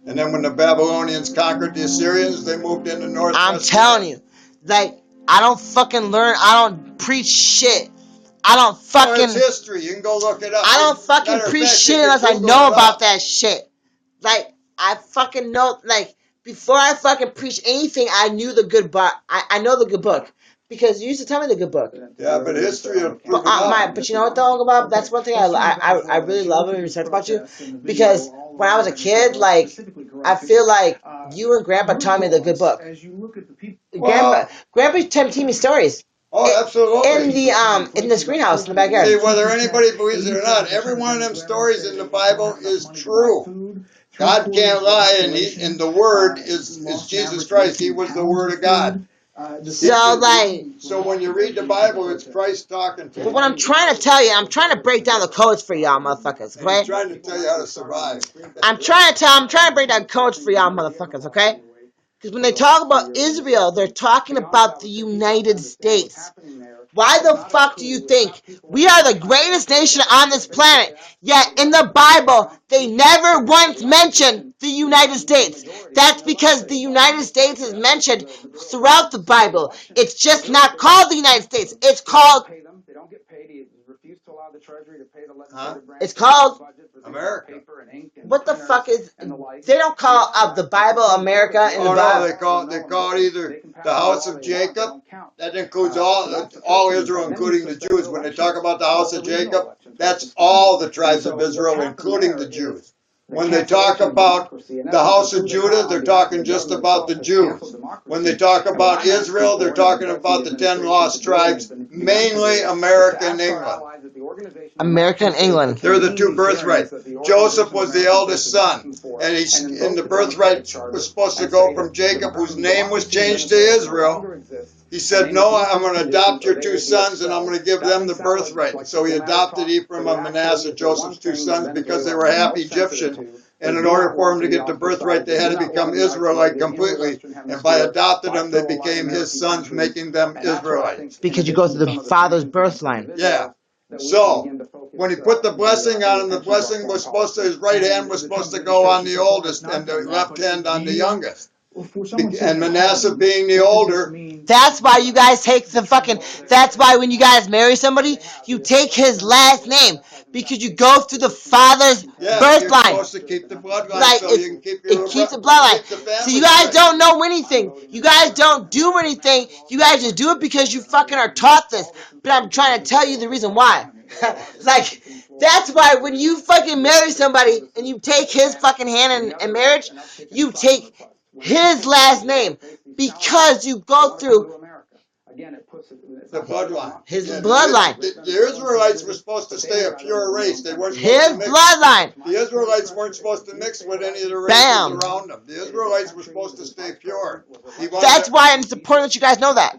And then when the Babylonians conquered the Assyrians, they moved into North. I'm telling you, like, I don't fucking learn. I don't preach shit. I don't fucking. It's history. You can go look it up. I don't fucking preach shit unless I know about that shit. Like, I fucking know. Like, before I fucking preach anything, I knew the good book. I know the good book. Because you used to tell me the good book. Yeah, but history will prove it up. But you know what though, about that's one thing I really love and respect about you. Because when I was a kid, like, I feel like you and Grandpa taught me the good book. Grandpa told me stories. Oh, absolutely. In this greenhouse in the backyard. See, whether anybody believes it or not, every one of them stories in the Bible is true. God can't lie, and the Word is Jesus Christ. He was the Word of God. So when you read the Bible, it's Christ talking to you. But what I'm trying to tell you, I'm trying to break down the codes for y'all motherfuckers, okay? I'm trying to tell you how to survive. I'm trying to break down codes for y'all motherfuckers, okay? Because when they talk about Israel, they're talking about the United States. Why the fuck do you think we are the greatest nation on this planet, yet in the Bible, they never once mentioned the United States? That's because the United States is mentioned throughout the Bible. It's just not called the United States. It's called... It's called... America. What the fuck is... They don't call the Bible America in the Bible. No, they call it either the house of Jacob. That includes all Israel, including the Jews. When they talk about the house of Jacob, that's all the tribes of Israel, including the Jews. When they talk about the house of Judah, they're talking just about the Jews. When they talk about Israel, they're talking about the 10 lost tribes, mainly America and England. America and England. They're the two birthrights. Joseph was the eldest son, and the birthright was supposed to go from Jacob, whose name was changed to Israel. He said, no, I'm going to adopt your 2 sons, and I'm going to give them the birthright. So he adopted Ephraim and Manasseh, Joseph's 2 sons, because they were half Egyptian. And in order for them to get the birthright, they had to become Israelite completely. And by adopting them, they became his sons, making them Israelites. Because you go through the father's birth line. Yeah. So, when he put the blessing on him, the blessing was supposed to, his right hand was supposed to go on the oldest, and the left hand on the youngest. And Manasseh being the older. That's why you guys take the fucking... That's why when you guys marry somebody, you take his last name. Because you go through the father's birth line. You're supposed to keep the bloodline so you can keep your... It keeps the bloodline. So you guys don't know anything. You guys don't do anything. You guys just do it because you fucking are taught this. But I'm trying to tell you the reason why. Like, that's why when you fucking marry somebody and you take his fucking hand in marriage, you take his last name because you go through the bloodline. His bloodline. The Israelites were supposed to stay a pure race. They weren't supposed his to mix. Bloodline. The Israelites weren't supposed to mix with any of the races around them. The Israelites were supposed to stay pure. That's why it's important that you guys know that.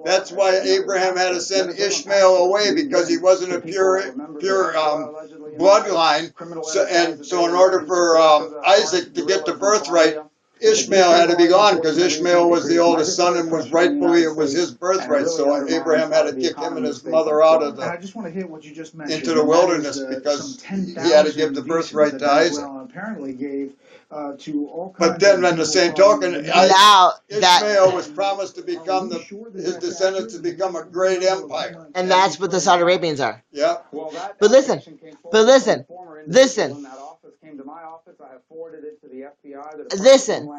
That's why Abraham had to send Ishmael away, because he wasn't a pure bloodline. So in order for Isaac to get the birthright, Ishmael had to be gone, because Ishmael was the oldest son and was rightfully, it was his birthright. So Abraham had to kick him and his mother out of into the wilderness, because he had to give the birthright to Isaac. But then, on the same token, Ishmael was promised to become his descendants to become a great empire. And that's what the Saudi Arabians are. Yeah. But listen. Listen,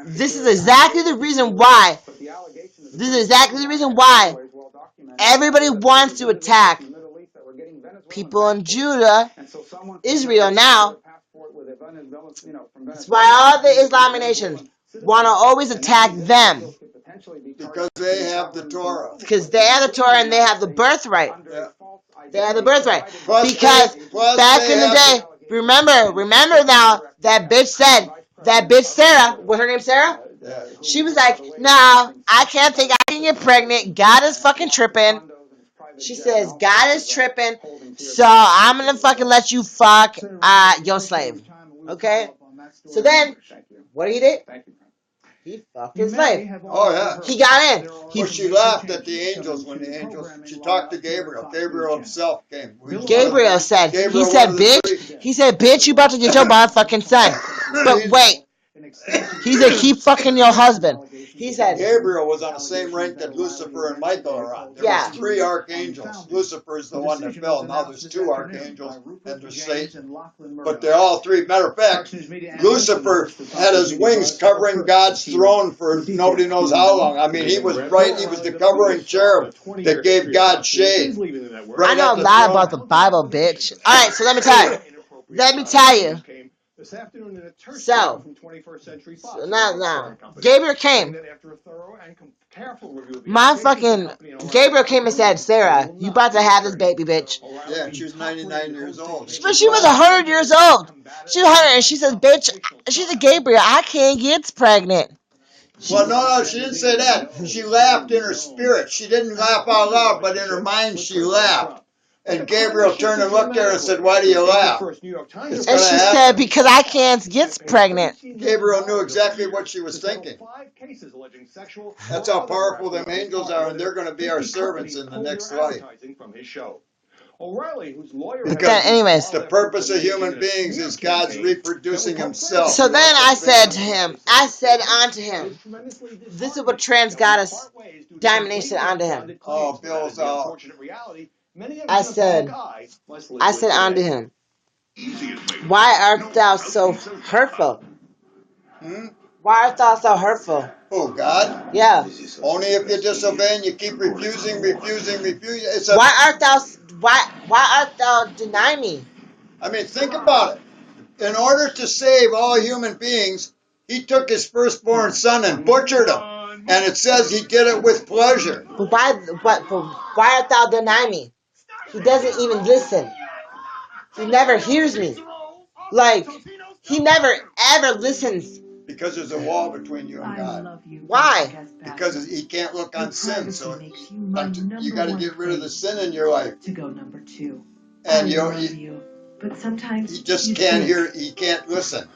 this is exactly the reason why. Everybody wants to attack people in Judah, Israel now. That's why all the Islamic nations want to always attack them. Because they have the Torah. Because they have the Torah and they have the birthright. Yeah. They have the birthright. Because back in the day, Remember now, that bitch Sarah, was her name Sarah? Yeah. She was like, no, I can't think I can get pregnant. God is fucking tripping. She says, God is tripping, so I'm gonna fucking let you fuck your slave. Okay? So then, what he did? He fucked his slave. Oh, yeah. He got in. Well, she laughed at the angels when the angels, she talked to Gabriel. Gabriel himself came. Gabriel said, Gabriel he said, one of the bitch, you about to get your motherfucking son. But wait, he said, keep fucking your husband. He said, Gabriel was on the same rank that Lucifer and Michael are on. There was 3 archangels. Lucifer is the one that fell. Now there's 2 archangels and there's Satan. But they're all 3. Matter of fact, Lucifer had his wings covering God's throne for nobody knows how long. I mean, he was the covering cherub that gave God shade. I know a lot about the Bible, bitch. Alright, so let me tell you. So now, Gabriel came. Gabriel came and said, Sarah, you about to have this baby, bitch. Yeah, she was 99 years old. But she was 100 years old. She was 100, and she says, bitch, she said, Gabriel, I can't get pregnant. Well, no, she didn't say that. She laughed in her spirit. She didn't laugh out loud, but in her mind she laughed. And Gabriel turned and looked at her and said, why do you laugh? And she said, because I can't get pregnant. Gabriel knew exactly what she was thinking. That's how powerful them angels are, and they're going to be our servants in the next life. Because anyways, the purpose of human beings is God's reproducing himself. So then I said unto him, this is what trans goddess domination unto him. Oh, Bill's out. I said unto him, why art thou so hurtful? Why art thou so hurtful? Oh, God? Yeah. Only if you disobey and you keep refusing. Why art thou denying me? I mean, think about it. In order to save all human beings, he took his firstborn son and butchered him. And it says he did it with pleasure. But why art thou denying me? He doesn't even listen. He never hears me. Like, he never ever listens. Because there's a wall between you and God. Why? Because he can't look on sin. So you got to get rid of the sin in your life. To go number 2. And but sometimes he just can't hear. He can't listen.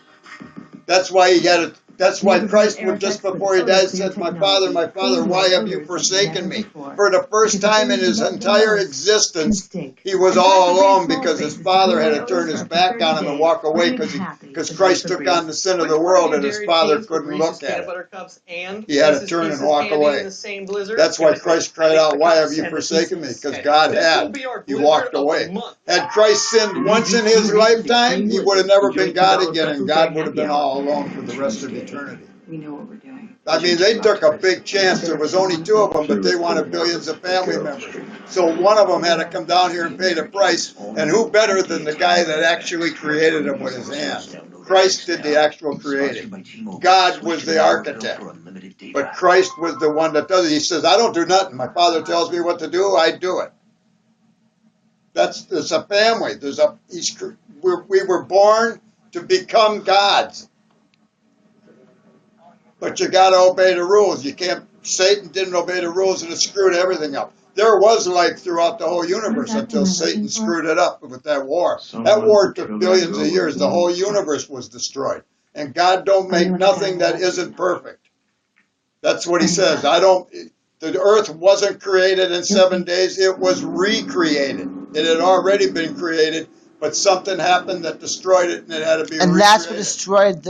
That's why he got to. That's why Christ, just before he died, said, my Father, why have you forsaken me? For the first time in his entire existence, he was all alone because his Father had to turn his back on him and walk away because Christ took on the sin of the world and his Father couldn't look at it. He had to turn and walk away. That's why Christ cried out, why have you forsaken me? Because God had. He walked away. Had Christ sinned once in his lifetime, he would have never been God again, and God would have been all alone for the rest of eternity. We know what we're doing. I mean, they took a big chance. There was only 2 of them, but they wanted billions of family members. So one of them had to come down here and pay the price. And who better than the guy that actually created them with his hands? Christ did the actual creating. God was the architect. But Christ was the one that does it. He says, I don't do nothing. My Father tells me what to do, I do it. It's a family. We were born to become gods. But you got to obey the rules. You can't. Satan didn't obey the rules, and it screwed everything up. There was life throughout the whole universe until Satan screwed it up with that war. That war took billions of years. The whole universe was destroyed. And God don't make nothing that isn't perfect. That's what he says. The earth wasn't created in 7 days. It was recreated. It had already been created, but something happened that destroyed it, and it had to be recreated. And that's what destroyed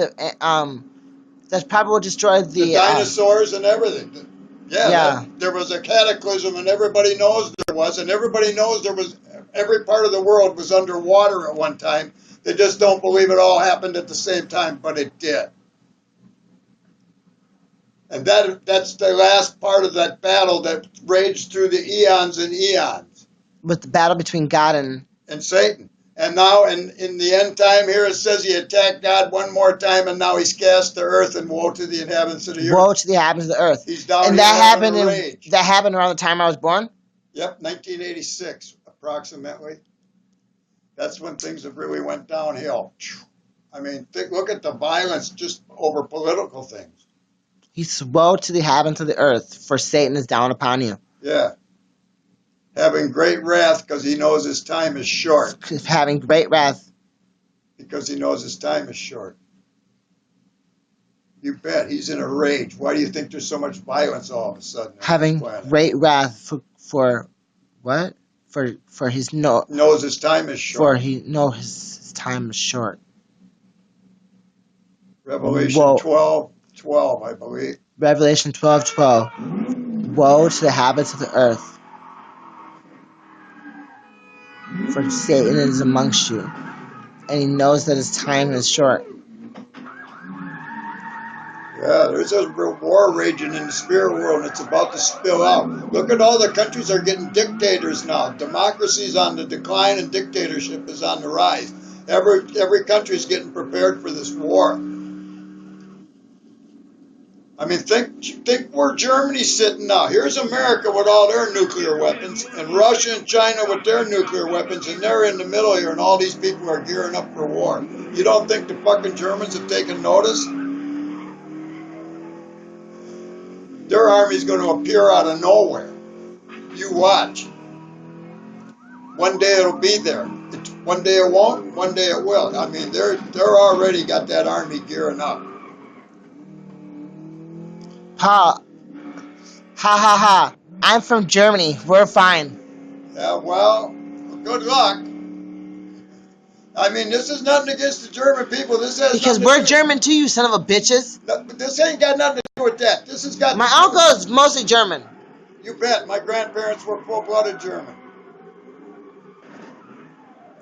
that's probably what destroyed the dinosaurs and everything. Yeah. There was a cataclysm, and everybody knows there was, and everybody knows there was. Every part of the world was underwater at one time. They just don't believe it all happened at the same time, but it did. And that's the last part of that battle that raged through the eons and eons. With the battle between God and Satan. And now, in the end time here, it says he attacked God one more time, and now he's cast to earth, and woe to the inhabitants of the earth. Woe to the inhabitants of the earth. He's down and that happened around the time I was born? Yep, 1986, approximately. That's when things have really went downhill. I mean, look at the violence just over political things. He's woe to the inhabitants of the earth, for Satan is down upon you. Yeah. Having great wrath because he knows his time is short. Having great wrath. Because he knows his time is short. You bet. He's in a rage. Why do you think there's so much violence all of a sudden? Having great wrath for what? For his knows his time is short. For he knows his time is short. Revelation 12:12, I believe. Revelation 12:12. Woe to the inhabitants of the earth, for Satan is amongst you, and he knows that his time is short. Yeah, there's a war raging in the spirit world, and it's about to spill out. Look at all the countries are getting dictators now. Democracy is on the decline, and dictatorship is on the rise. Every country's getting prepared for this war. I mean, think where Germany's sitting now. Here's America with all their nuclear weapons, and Russia and China with their nuclear weapons, and they're in the middle here, and all these people are gearing up for war. You don't think the fucking Germans have taken notice? Their army's going to appear out of nowhere. You watch. One day it'll be there. One day it won't. One day it will. I mean, they're already got that army gearing up. Ha ha. I'm from Germany. We're fine. Yeah, well, good luck. I mean, this is nothing against the German people. This has because we're German too, you son of a bitches. No, but this ain't got nothing to do with that. This has got. My uncle is mostly German. You bet. My grandparents were full-blooded German.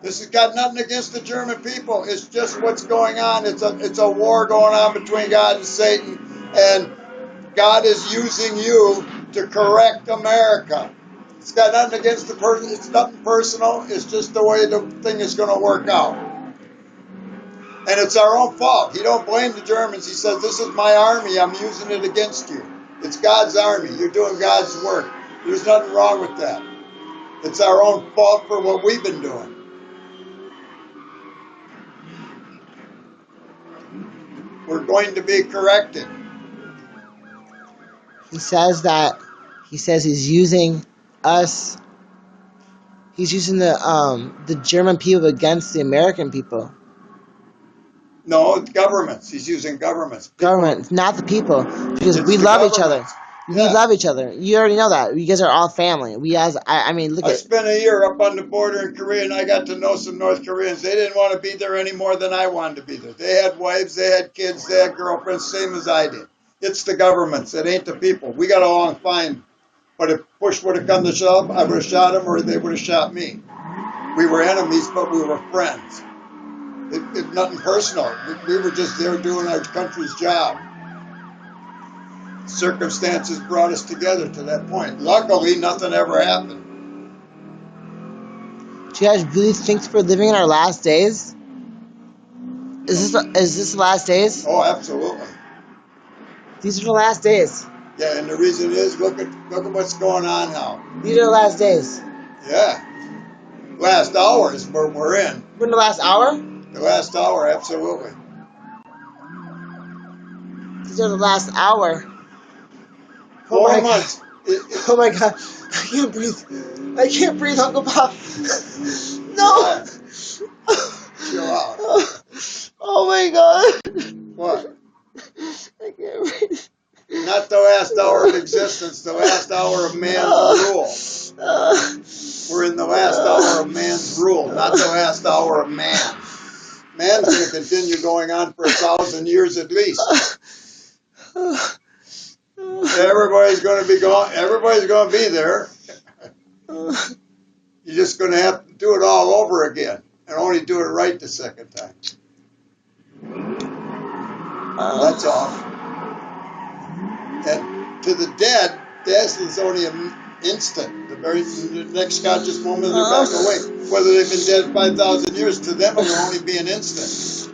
This has got nothing against the German people. It's just what's going on. It's a war going on between God and Satan, and God is using you to correct America. It's got nothing against the person. It's nothing personal. It's just the way the thing is going to work out. And it's our own fault. He don't blame the Germans. He says, this is my army. I'm using it against you. It's God's army. You're doing God's work. There's nothing wrong with that. It's our own fault for what we've been doing. We're going to be corrected. He says he's using us. He's using the German people against the American people. No, it's governments. He's using governments. Governments, not the people, because we love each other. We love each other. You already know that. You guys are all family. I spent a year up on the border in Korea, and I got to know some North Koreans. They didn't want to be there any more than I wanted to be there. They had wives, they had kids, they had girlfriends, same as I did. It's the governments. It ain't the people. We got along fine. But if push would have come to shove, I would have shot them or they would have shot me. We were enemies, but we were friends. It's nothing personal. We were just there doing our country's job. Circumstances brought us together to that point. Luckily, nothing ever happened. Do you guys really think we're living in our last days? Is this the last days? Oh, absolutely. These are the last days. Yeah, and the reason is, look at what's going on now. These are the last days. Yeah. Last hour is where we're in. We're in the last hour? The last hour, absolutely. These are the last hour. 4 months. Oh my God. I can't breathe. I can't breathe, Uncle Pop. No. Yeah. Chill out. Oh my God. What? I can't breathe. Not the last hour of existence, the last hour of man's rule. We're in the last hour of man's rule, not the last hour of man. Man's going to continue going on for 1,000 years at least. Everybody's going to be gone. Everybody's going to be there. You're just going to have to do it all over again, and only do it right the second time. That's all. And to the dead, death is only an instant. The next conscious moment, they're back awake. Whether they've been dead 5,000 years, to them it will only be an instant.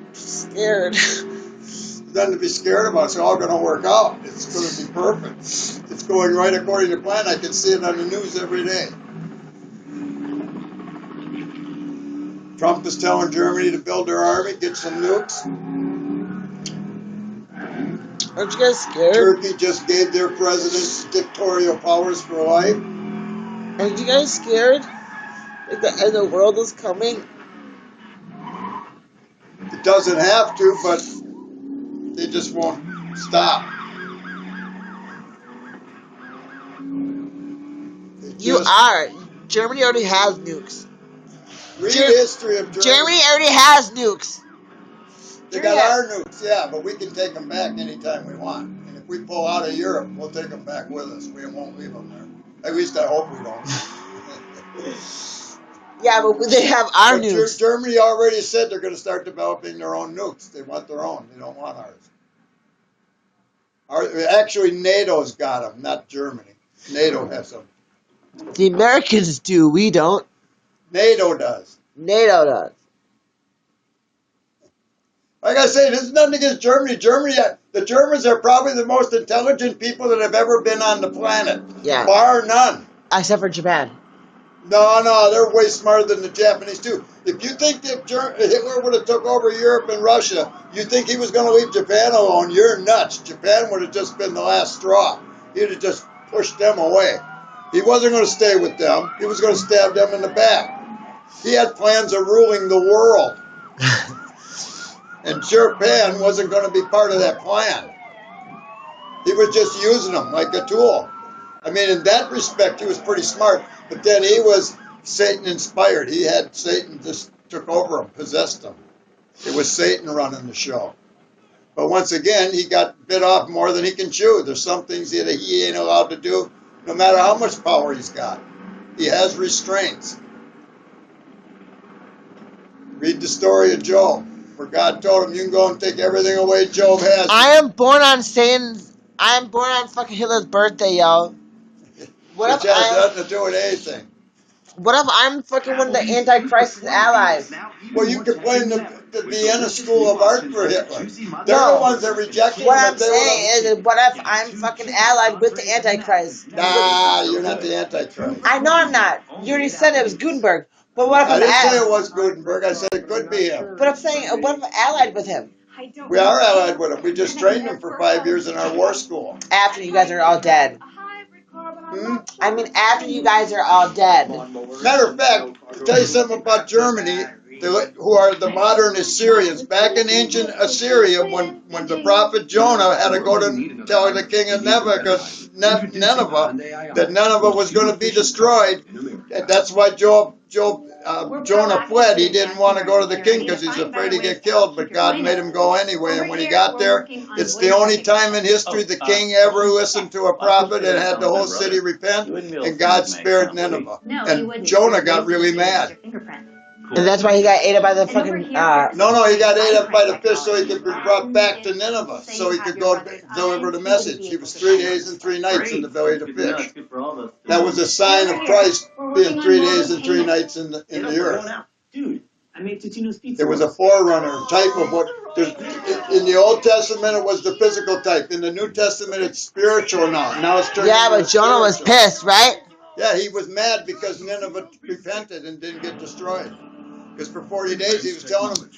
I'm scared. There's nothing to be scared about. It's all going to work out. It's going to be perfect. It's going right according to plan. I can see it on the news every day. Trump is telling Germany to build their army, get some nukes. Aren't you guys scared? Turkey just gave their president dictatorial powers for life. Aren't you guys scared? Like the end of the world is coming? It doesn't have to, but they just won't stop. Germany already has nukes. Read history of Germany. Germany already has nukes. They got our nukes, yeah, but we can take them back anytime we want. And if we pull out of Europe, we'll take them back with us. We won't leave them there. At least I hope we don't. Yeah, but they have our nukes. Germany already said they're going to start developing their own nukes. They want their own. They don't want ours. Actually, NATO's got them, not Germany. NATO has them. The Americans do. We don't. NATO does. NATO does. Like I say, this is nothing against Germany. The Germans are probably the most intelligent people that have ever been on the planet. Yeah. Bar none. Except for Japan. No, they're way smarter than the Japanese too. If you think that Hitler would have took over Europe and Russia, you think he was going to leave Japan alone? You're nuts. Japan would have just been the last straw. He'd have just pushed them away. He wasn't going to stay with them. He was going to stab them in the back. He had plans of ruling the world. And Japan wasn't going to be part of that plan. He was just using them like a tool. I mean, in that respect, he was pretty smart. But then he was Satan-inspired. He had Satan just took over him, possessed him. It was Satan running the show. But once again, he got bit off more than he can chew. There's some things that he ain't allowed to do, no matter how much power he's got. He has restraints. Read the story of Job. For God told him, you can go and take everything away Job has. I am born on fucking Hitler's birthday, y'all. Which has nothing to do with anything. What if I'm fucking one of the Antichrist's allies? Well, you could blame the Vienna School of Art for Hitler. They're the ones that rejected him. What I'm saying is, what if I'm fucking allied with the Antichrist? Nah, you're not the Antichrist. I know I'm not. You already said it was Gutenberg. But what if I didn't say it was Gutenberg. I said it could be him. But I'm saying, what if I'm allied with him? We are allied with him. We just trained him for 5 years in our war school. After you guys are all dead. I mean, after you guys are all dead. Matter of fact, to tell you something about Germany, who are the modern Assyrians. Back in ancient Assyria, when the prophet Jonah had to go to tell the king of Nineveh that Nineveh was going to be destroyed, that's why Jonah fled. He didn't want to go to the king because he's afraid he'd get killed, but God made him go anyway. And when he got there, it's the only time in history the king ever listened to a prophet and had the whole city repent, and God spared Nineveh. And Jonah got really mad. And that's why he got ate up by the fucking... No, he got ate up by the fish so he could be brought back to Nineveh, so he could go deliver the message. He was 3 days and 3 nights in the belly of the fish. That was a sign of Christ being 3 days and 3 nights in the earth. It was a forerunner type of what... In the Old Testament, it was the physical type. In the New Testament, it's spiritual now. Now it's turning Yeah, but Jonah was pissed, right? Yeah, he was mad because Nineveh repented and didn't get destroyed. Because for 40 days, he was telling them,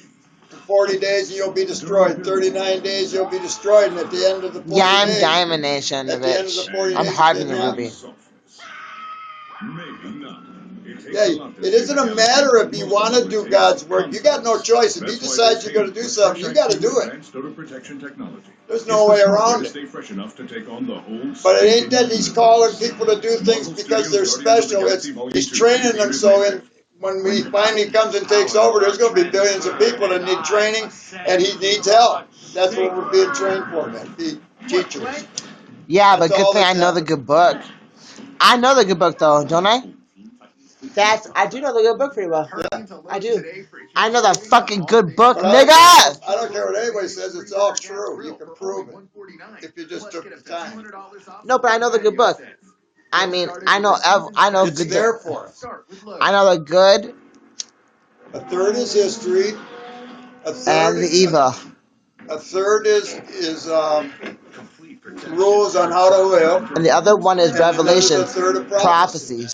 for 40 days you'll be destroyed. 39 days you'll be destroyed. And at the end of the 40 yeah, days... I'm Diamond Nation, at the end of the 40 I'm days, harping the ruby. Yeah, it isn't a matter if you want to do God's work. You got no choice. If he decides you're going to do something, you got to do it. There's no way around it. But it ain't that he's calling people to do things because they're special. He's training them so when he finally comes and takes over, there's going to be billions of people that need training, and he needs help. That's what we're being trained for, man. Be teachers. Yeah, but good thing I know the good book. I know the good book, though, don't I? I do know the good book pretty well. Yeah. I do. I know the fucking good book, nigga! I don't care what anybody says, it's all true. You can prove it. If you just took the time. No, but I know the good book. I mean, I know it's good. There for us. I know the good. A third is history. A third and the evil. A third is rules on how to live. And the other one is revelations, prophecies.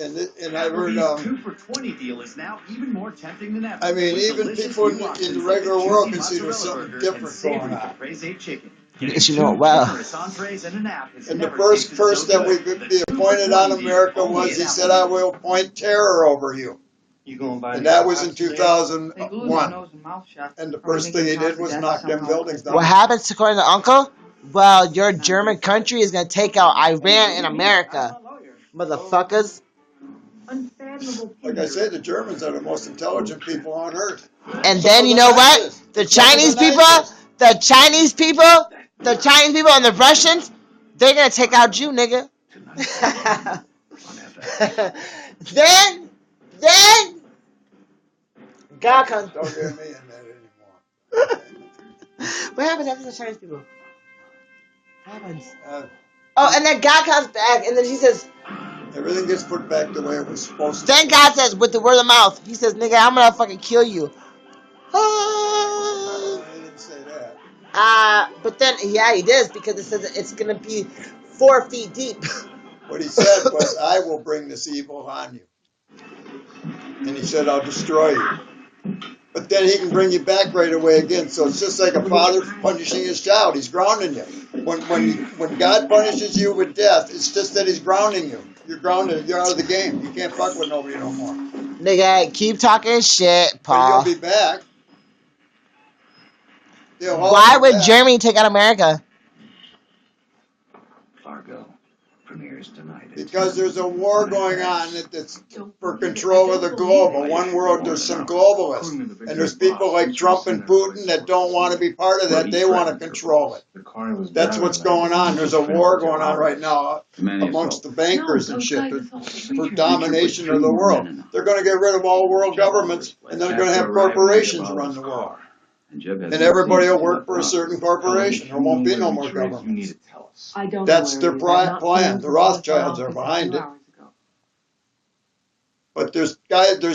And I've heard, 2 for $20 deal is now even more tempting than ever. I mean, with even delicious people new in the options regular like the world juicy can see there's mozzarella something burger and different going savory on. caprese chicken. Yes, you Getting know it 2 well. generous entrees and an app has And the never first tasted curse so that good. would The be 2 for appointed on $20 deal America only was at he said, I Applebee's. will appoint terror over you. You going by And the that was in odds today? They glue their 2001. nose and mouth shut. And the Probably first think thing he they caused did the was death knock them somehow. buildings down. What happens according to Uncle? Well, your German country is gonna take out Iran and America, motherfuckers. Unfathomable Like I say, the Germans are the most intelligent people on earth. And then you know what? The Chinese people, the Chinese people, and the Russians, they're gonna take out you, nigga. then, God comes. Don't get me in that anymore. What happens after the Chinese people? What happens? Oh, and then God comes back, and then he says, everything gets put back the way it was supposed to. Then God says, with the word of mouth, he says, nigga, I'm gonna fucking kill you. I didn't say that. But then, yeah, he does, because it says it's gonna be 4 feet deep. What he said was, I will bring this evil on you. And he said, I'll destroy you. But then he can bring you back right away again. So it's just like a father punishing his child. He's grounding you. When God punishes you with death, it's just that he's grounding you. You're grounded. You're out of the game. You can't fuck with nobody no more. Nigga, keep talking shit, Paul. But you'll be back. Why would Germany take out America? Fargo premieres tonight. Because there's a war going on that's for control of the globe. In one world, there's some globalists. And there's people like Trump and Putin that don't want to be part of that. They want to control it. That's what's going on. There's a war going on right now amongst the bankers and shit for domination of the world. They're going to get rid of all world governments, and they're going to have corporations run the world. And everybody will work for a certain corporation. There won't be no more governments. That's their plan. The Rothschilds are behind it. But there's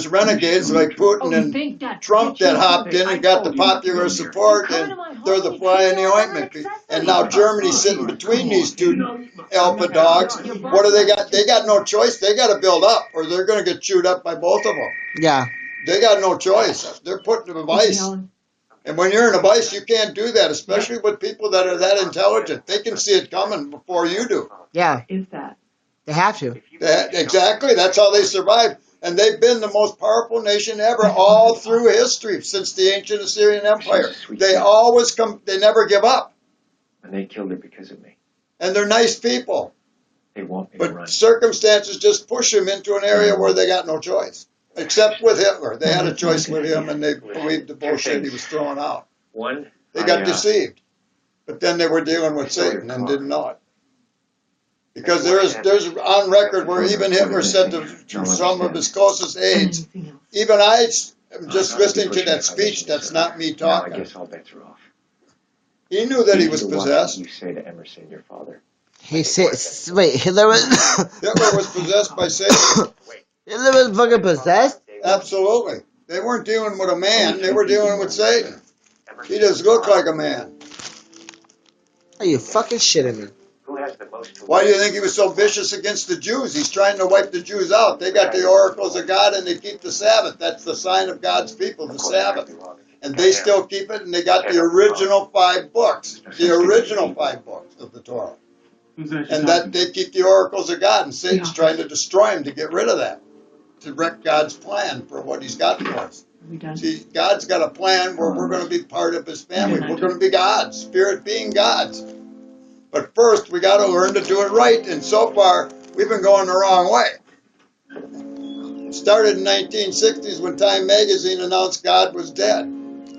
renegades like Putin and Trump that hopped in and got the popular support, and they're the fly in the ointment. And now Germany's sitting between these two alpha dogs. What do they got? They got no choice. They got to build up, or they're going to get chewed up by both of them. Yeah. They got no choice. They're put in a vice. And when you're in a vice, you can't do that, especially with people that are that intelligent. They can see it coming before you do. Yeah. Is that? They have to. Exactly. That's how they survive. And they've been the most powerful nation ever all through history since the ancient Assyrian Empire. They always come. They never give up. And they killed her because of me. And they're nice people. They want me to run. But circumstances just push them into an area where they got no choice. Except with Hitler. They had a choice with him, and they believed the bullshit he was throwing out. They got deceived. But then they were dealing with Satan and didn't know it. Because there's on record where even Hitler said to some of his closest aides, even I am just listening to that speech, that's not me talking. I guess all bets are off. He knew that he was possessed. You say to Emerson, your father. He said, wait, Hitler was... Hitler was possessed by Satan. Hitler was fucking possessed? Absolutely. They weren't dealing with a man, they were dealing with Satan. He just looked like a man. Are you fucking shitting me? Why do you think he was so vicious against the Jews? He's trying to wipe the Jews out. They got the oracles of God and they keep the Sabbath. That's the sign of God's people, the Sabbath. And they still keep it, and they got the original 5 books. The original 5 books of the Torah. And that they keep the oracles of God, and Satan's trying to destroy them to get rid of that. To wreck God's plan for what he's got for us. See, God's got a plan where we're going to be part of his family. We're going to be God's, spirit being God's. But first, we got to learn to do it right. And so far, we've been going the wrong way. It started in the 1960s when Time Magazine announced God was dead.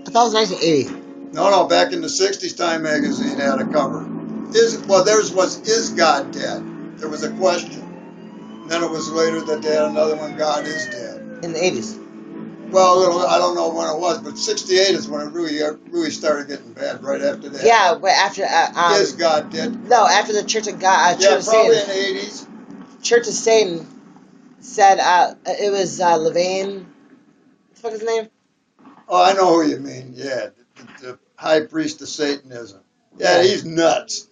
I thought it was 1980. No, back in the 60s, Time Magazine had a cover. Theirs was, is God dead? There was a question. And then it was later that they had another one, God is dead. In the 80s. Well, I don't know when it was, but 68 is when it really started getting bad, right after that. Yeah, but after... is God dead? No, after the Church of God... yeah, Church probably of Satan, in the 80s. Church of Satan said it was Levain... What the fuck is his name? Oh, I know who you mean, yeah. The high priest of Satanism. Yeah, he's nuts.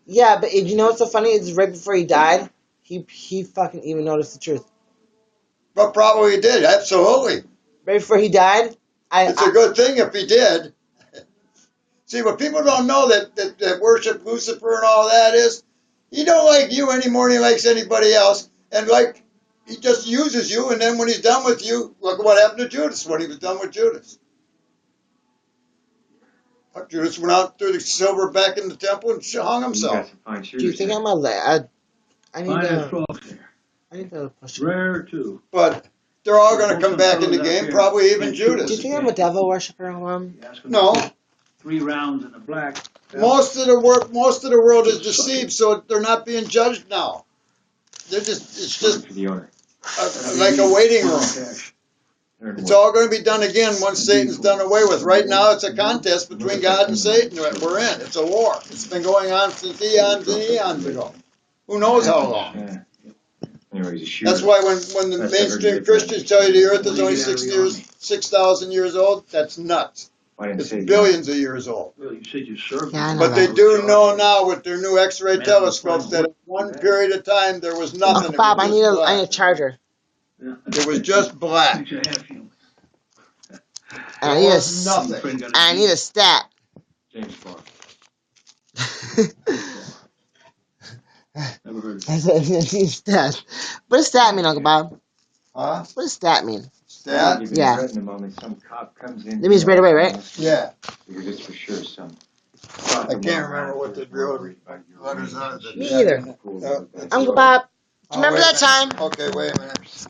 Yeah, but you know what's so funny? It's right before he died. He fucking even noticed the truth. But probably he did, absolutely. Right before he died, It's a good thing if he did. See, what people don't know that worship Lucifer and all that is, he don't like you any more than he likes anybody else. And like, he just uses you, and then when he's done with you, look at what happened to Judas when he was done with Judas. Judas went out, threw the silver back in the temple, and hung himself. Do you think I'm a lad? I need to. I need to push. Rare too. But they're all going to come back in the game, probably even Judas. Do you think I'm a devil worshiper, Mom? No. 3 rounds in the black. Most of the world is deceived, so they're not being judged now. They're just, it's just like a waiting room. It's all going to be done again once Satan's done away with. Right now, it's a contest between God and Satan that we're in. It's a war. It's been going on since eons and eons ago. Who knows how long? That's why when the mainstream Christians tell you the earth is only 6,000 years old, that's nuts. It's billions of years old. Well, you said you served. But they do know now with their new X-ray telescopes that at one period of time there was nothing. Uncle Bob, I need a charger. It was just black. I need a stat. James Bond. Never heard of it. I need a stat. What does stat mean, Uncle Bob? Huh? What does stat mean? Stat? Yeah. In a moment, some cop comes in. That means right away, right? Yeah. Because it's for sure some. I can't remember what the drill letters are. Me either. Uncle Bob, do you remember that time? Okay, wait a minute.